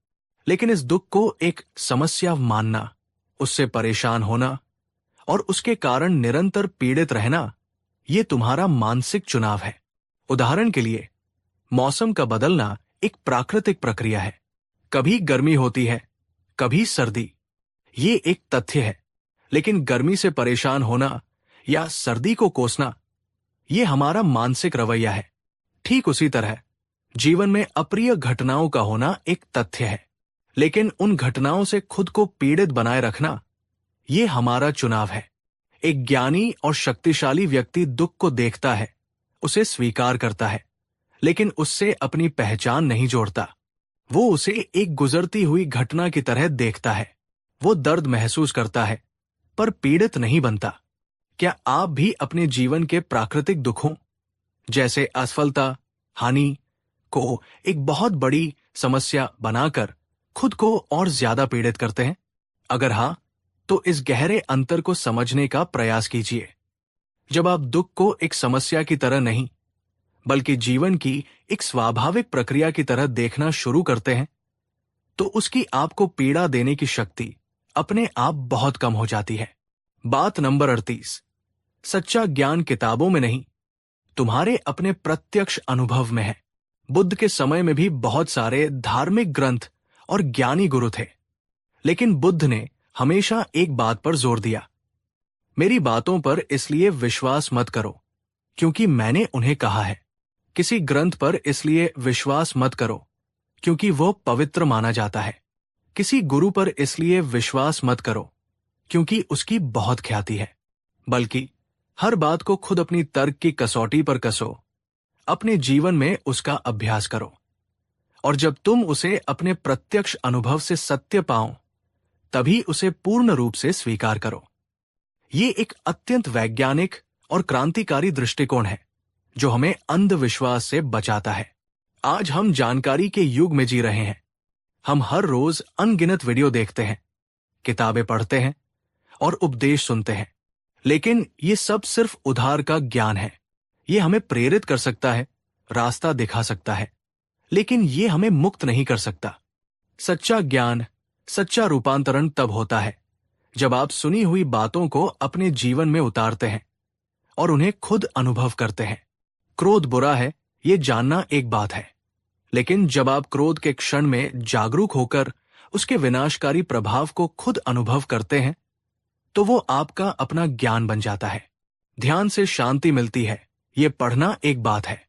लेकिन इस दुख को एक समस्या मानना, उससे परेशान होना और उसके कारण निरंतर पीड़ित रहना, ये तुम्हारा मानसिक चुनाव है। उदाहरण के लिए, मौसम का बदलना एक प्राकृतिक प्रक्रिया है। कभी गर्मी होती है, कभी सर्दी, ये एक तथ्य है। लेकिन गर्मी से परेशान होना या सर्दी को कोसना, ये हमारा मानसिक रवैया है। ठीक उसी तरह जीवन में अप्रिय घटनाओं का होना एक तथ्य है, लेकिन उन घटनाओं से खुद को पीड़ित बनाए रखना, ये हमारा चुनाव है। एक ज्ञानी और शक्तिशाली व्यक्ति दुख को देखता है, उसे स्वीकार करता है, लेकिन उससे अपनी पहचान नहीं जोड़ता। वो उसे एक गुजरती हुई घटना की तरह देखता है। वो दर्द महसूस करता है, पर पीड़ित नहीं बनता। क्या आप भी अपने जीवन के प्राकृतिक दुखों जैसे असफलता, हानि को एक बहुत बड़ी समस्या बनाकर खुद को और ज्यादा पीड़ित करते हैं? अगर हाँ, तो इस गहरे अंतर को समझने का प्रयास कीजिए। जब आप दुख को एक समस्या की तरह नहीं, बल्कि जीवन की एक स्वाभाविक प्रक्रिया की तरह देखना शुरू करते हैं, तो उसकी आपको पीड़ा देने की शक्ति अपने आप बहुत कम हो जाती है। बात नंबर 38। सच्चा ज्ञान किताबों में नहीं, तुम्हारे अपने प्रत्यक्ष अनुभव में है। बुद्ध के समय में भी बहुत सारे धार्मिक ग्रंथ और ज्ञानी गुरु थे, लेकिन बुद्ध ने हमेशा एक बात पर जोर दिया, मेरी बातों पर इसलिए विश्वास मत करो क्योंकि मैंने उन्हें कहा है। किसी ग्रंथ पर इसलिए विश्वास मत करो क्योंकि वो पवित्र माना जाता है। किसी गुरु पर इसलिए विश्वास मत करो क्योंकि उसकी बहुत ख्याति है। बल्कि हर बात को खुद अपनी तर्क की कसौटी पर कसो, अपने जीवन में उसका अभ्यास करो, और जब तुम उसे अपने प्रत्यक्ष अनुभव से सत्य पाओ, तभी उसे पूर्ण रूप से स्वीकार करो। ये एक अत्यंत वैज्ञानिक और क्रांतिकारी दृष्टिकोण है जो हमें अंधविश्वास से बचाता है। आज हम जानकारी के युग में जी रहे हैं। हम हर रोज अनगिनत वीडियो देखते हैं, किताबें पढ़ते हैं और उपदेश सुनते हैं, लेकिन ये सब सिर्फ उधार का ज्ञान है। ये हमें प्रेरित कर सकता है, रास्ता दिखा सकता है, लेकिन ये हमें मुक्त नहीं कर सकता। सच्चा ज्ञान, सच्चा रूपांतरण तब होता है जब आप सुनी हुई बातों को अपने जीवन में उतारते हैं और उन्हें खुद अनुभव करते हैं। क्रोध बुरा है, ये जानना एक बात है, लेकिन जब आप क्रोध के क्षण में जागरूक होकर उसके विनाशकारी प्रभाव को खुद अनुभव करते हैं, तो वो आपका अपना ज्ञान बन जाता है। ध्यान से शांति मिलती है, ये पढ़ना एक बात है,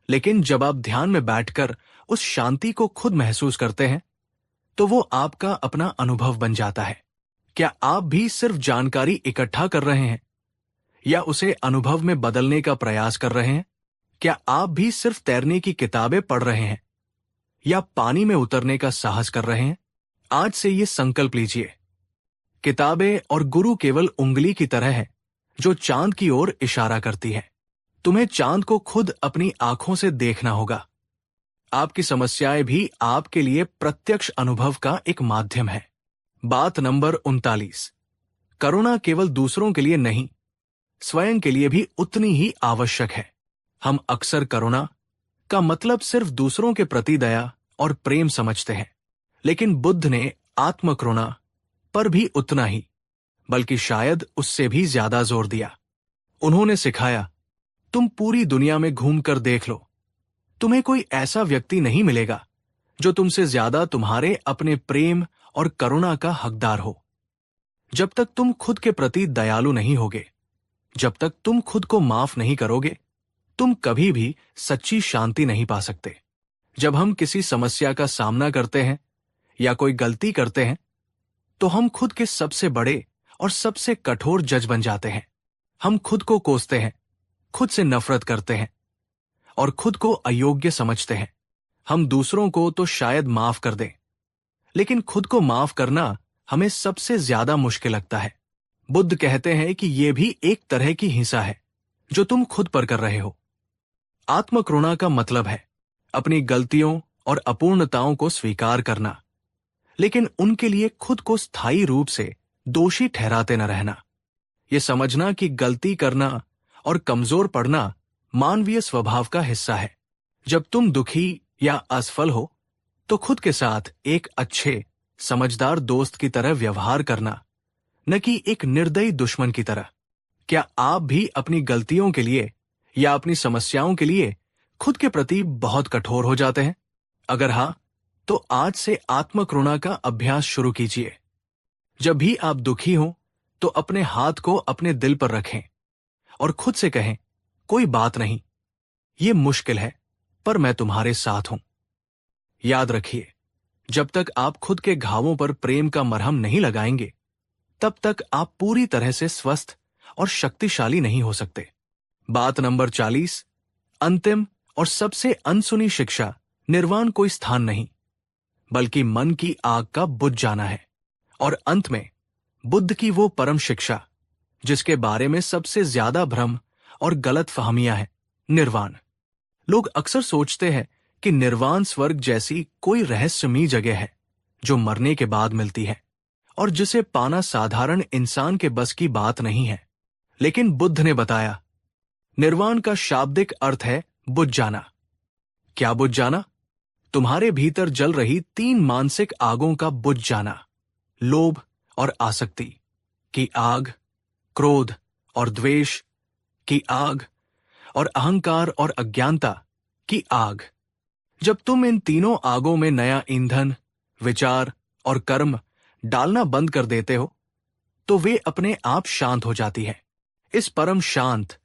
लेकिन जब आप ध्यान में बैठकर उस शांति को खुद महसूस करते हैं, तो वो आपका अपना अनुभव बन जाता है। क्या आप भी सिर्फ जानकारी इकट्ठा कर रहे हैं या उसे अनुभव में बदलने का प्रयास कर रहे हैं? क्या आप भी सिर्फ तैरने की किताबें पढ़ रहे हैं या पानी में उतरने का साहस कर रहे हैं? आज से ये संकल्प लीजिए, किताबें और गुरु केवल उंगली की तरह है जो चांद की ओर इशारा करती है। तुम्हें चांद को खुद अपनी आंखों से देखना होगा। आपकी समस्याएं भी आपके लिए प्रत्यक्ष अनुभव का एक माध्यम है। बात नंबर 39। करुणा केवल दूसरों के लिए नहीं, स्वयं के लिए भी उतनी ही आवश्यक है। हम अक्सर करुणा का मतलब सिर्फ दूसरों के प्रति दया और प्रेम समझते हैं, लेकिन बुद्ध ने आत्मकरुणा पर भी उतना ही, बल्कि शायद उससे भी ज्यादा जोर दिया। उन्होंने सिखाया, तुम पूरी दुनिया में घूमकर देख लो, तुम्हें कोई ऐसा व्यक्ति नहीं मिलेगा जो तुमसे ज्यादा तुम्हारे अपने प्रेम और करुणा का हकदार हो। जब तक तुम खुद के प्रति दयालु नहीं होगे, जब तक तुम खुद को माफ नहीं करोगे, तुम कभी भी सच्ची शांति नहीं पा सकते। जब हम किसी समस्या का सामना करते हैं या कोई गलती करते हैं, तो हम खुद के सबसे बड़े और सबसे कठोर जज बन जाते हैं। हम खुद को कोसते हैं, खुद से नफरत करते हैं और खुद को अयोग्य समझते हैं। हम दूसरों को तो शायद माफ कर दें, लेकिन खुद को माफ करना हमें सबसे ज्यादा मुश्किल लगता है। बुद्ध कहते हैं कि यह भी एक तरह की हिंसा है जो तुम खुद पर कर रहे हो। आत्मकरुणा का मतलब है अपनी गलतियों और अपूर्णताओं को स्वीकार करना, लेकिन उनके लिए खुद को स्थायी रूप से दोषी ठहराते न रहना। यह समझना कि गलती करना और कमजोर पड़ना मानवीय स्वभाव का हिस्सा है। जब तुम दुखी या असफल हो, तो खुद के साथ एक अच्छे, समझदार दोस्त की तरह व्यवहार करना, न कि एक निर्दयी दुश्मन की तरह। क्या आप भी अपनी गलतियों के लिए या अपनी समस्याओं के लिए खुद के प्रति बहुत कठोर हो जाते हैं? अगर हाँ, तो आज से आत्मकरुणा का अभ्यास शुरू कीजिए। जब भी आप दुखी हो, तो अपने हाथ को अपने दिल पर रखें और खुद से कहें, कोई बात नहीं, ये मुश्किल है, पर मैं तुम्हारे साथ हूं। याद रखिए, जब तक आप खुद के घावों पर प्रेम का मरहम नहीं लगाएंगे, तब तक आप पूरी तरह से स्वस्थ और शक्तिशाली नहीं हो सकते। बात नंबर 40। अंतिम और सबसे अनसुनी शिक्षा, निर्वाण कोई स्थान नहीं, बल्कि मन की आग का बुझ जाना है। और अंत में बुद्ध की वो परम शिक्षा जिसके बारे में सबसे ज्यादा भ्रम और गलत फहमियां हैं, निर्वाण। लोग अक्सर सोचते हैं कि निर्वाण स्वर्ग जैसी कोई रहस्यमयी जगह है जो मरने के बाद मिलती है और जिसे पाना साधारण इंसान के बस की बात नहीं है। लेकिन बुद्ध ने बताया, निर्वाण का शाब्दिक अर्थ है बुझ जाना। क्या बुझ जाना? तुम्हारे भीतर जल रही 3 मानसिक आगों का बुझ जाना। लोभ और आसक्ति की आग, क्रोध और द्वेष की आग, और अहंकार और अज्ञानता की आग। जब तुम इन तीनों आगों में नया ईंधन, विचार और कर्म डालना बंद कर देते हो, तो वे अपने आप शांत हो जाती है। इस परम शांत,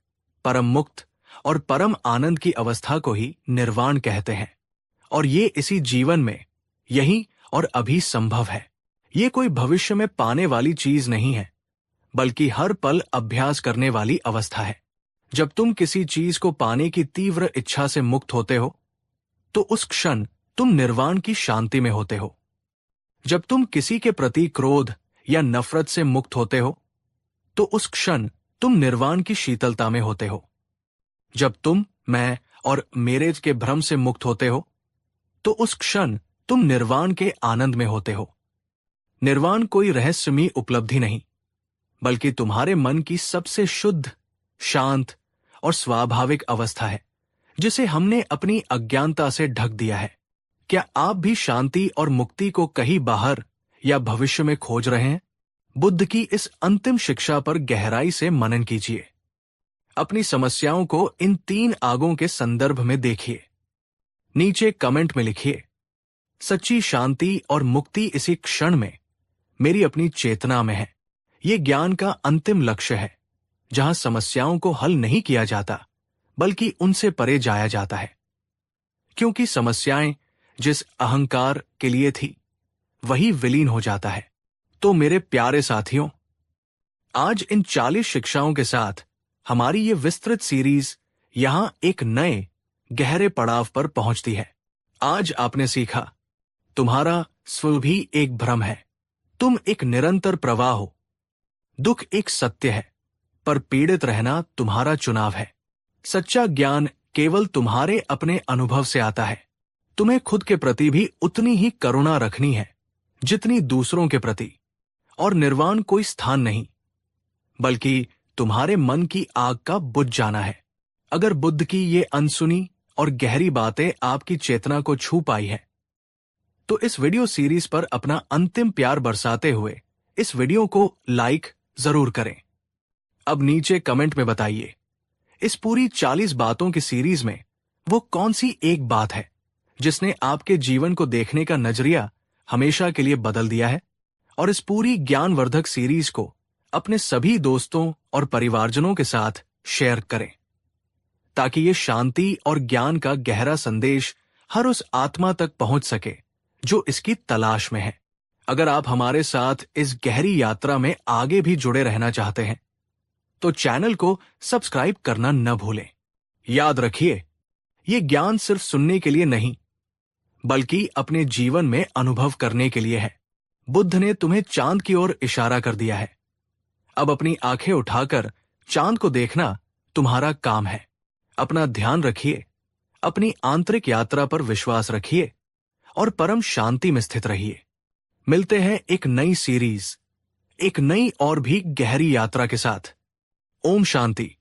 परम मुक्त और परम आनंद की अवस्था को ही निर्वाण कहते हैं। और ये इसी जीवन में, यही और अभी संभव है। ये कोई भविष्य में पाने वाली चीज नहीं है, बल्कि हर पल अभ्यास करने वाली अवस्था है। जब तुम किसी चीज को पाने की तीव्र इच्छा से मुक्त होते हो, तो उस क्षण तुम निर्वाण की शांति में होते हो। जब तुम किसी के प्रति क्रोध या नफरत से मुक्त होते हो, तो उस क्षण तुम निर्वाण की शीतलता में होते हो। जब तुम, मैं और मेरे के भ्रम से मुक्त होते हो, तो उस क्षण तुम निर्वाण के आनंद में होते हो। निर्वाण कोई रहस्यमयी उपलब्धि नहीं, बल्कि तुम्हारे मन की सबसे शुद्ध, शांत और स्वाभाविक अवस्था है, जिसे हमने अपनी अज्ञानता से ढक दिया है। क्या आप भी शांति और मुक्ति को कहीं बाहर या भविष्य में खोज रहे हैं? बुद्ध की इस अंतिम शिक्षा पर गहराई से मनन कीजिए। अपनी समस्याओं को इन 3 आगों के संदर्भ में देखिए। नीचे कमेंट में लिखिए, सच्ची शांति और मुक्ति इसी क्षण में, मेरी अपनी चेतना में है। ये ज्ञान का अंतिम लक्ष्य है, जहां समस्याओं को हल नहीं किया जाता, बल्कि उनसे परे जाया जाता है। क्योंकि समस्याएं जिस अहंकार के लिए थी, वही विलीन हो जाता है। तो मेरे प्यारे साथियों, आज इन 40 शिक्षाओं के साथ हमारी ये विस्तृत सीरीज यहां एक नए गहरे पड़ाव पर पहुंचती है। आज आपने सीखा, तुम्हारा स्व भी एक भ्रम है, तुम एक निरंतर प्रवाह हो। दुख एक सत्य है, पर पीड़ित रहना तुम्हारा चुनाव है। सच्चा ज्ञान केवल तुम्हारे अपने अनुभव से आता है। तुम्हें खुद के प्रति भी उतनी ही करुणा रखनी है जितनी दूसरों के प्रति। और निर्वाण कोई स्थान नहीं, बल्कि तुम्हारे मन की आग का बुझ जाना है। अगर बुद्ध की ये अनसुनी और गहरी बातें आपकी चेतना को छू पाई है, तो इस वीडियो सीरीज पर अपना अंतिम प्यार बरसाते हुए इस वीडियो को लाइक जरूर करें। अब नीचे कमेंट में बताइए, इस पूरी 40 बातों की सीरीज में वो कौन सी एक बात है जिसने आपके जीवन को देखने का नजरिया हमेशा के लिए बदल दिया है। और इस पूरी ज्ञानवर्धक सीरीज को अपने सभी दोस्तों और परिवारजनों के साथ शेयर करें, ताकि ये शांति और ज्ञान का गहरा संदेश हर उस आत्मा तक पहुंच सके जो इसकी तलाश में है। अगर आप हमारे साथ इस गहरी यात्रा में आगे भी जुड़े रहना चाहते हैं, तो चैनल को सब्सक्राइब करना न भूलें। याद रखिए, ये ज्ञान सिर्फ सुनने के लिए नहीं, बल्कि अपने जीवन में अनुभव करने के लिए है। बुद्ध ने तुम्हें चांद की ओर इशारा कर दिया है। अब अपनी आंखें उठाकर चांद को देखना तुम्हारा काम है। अपना ध्यान रखिए, अपनी आंतरिक यात्रा पर विश्वास रखिए और परम शांति में स्थित रहिए। मिलते हैं एक नई सीरीज, एक नई और भी गहरी यात्रा के साथ। ओम शांति।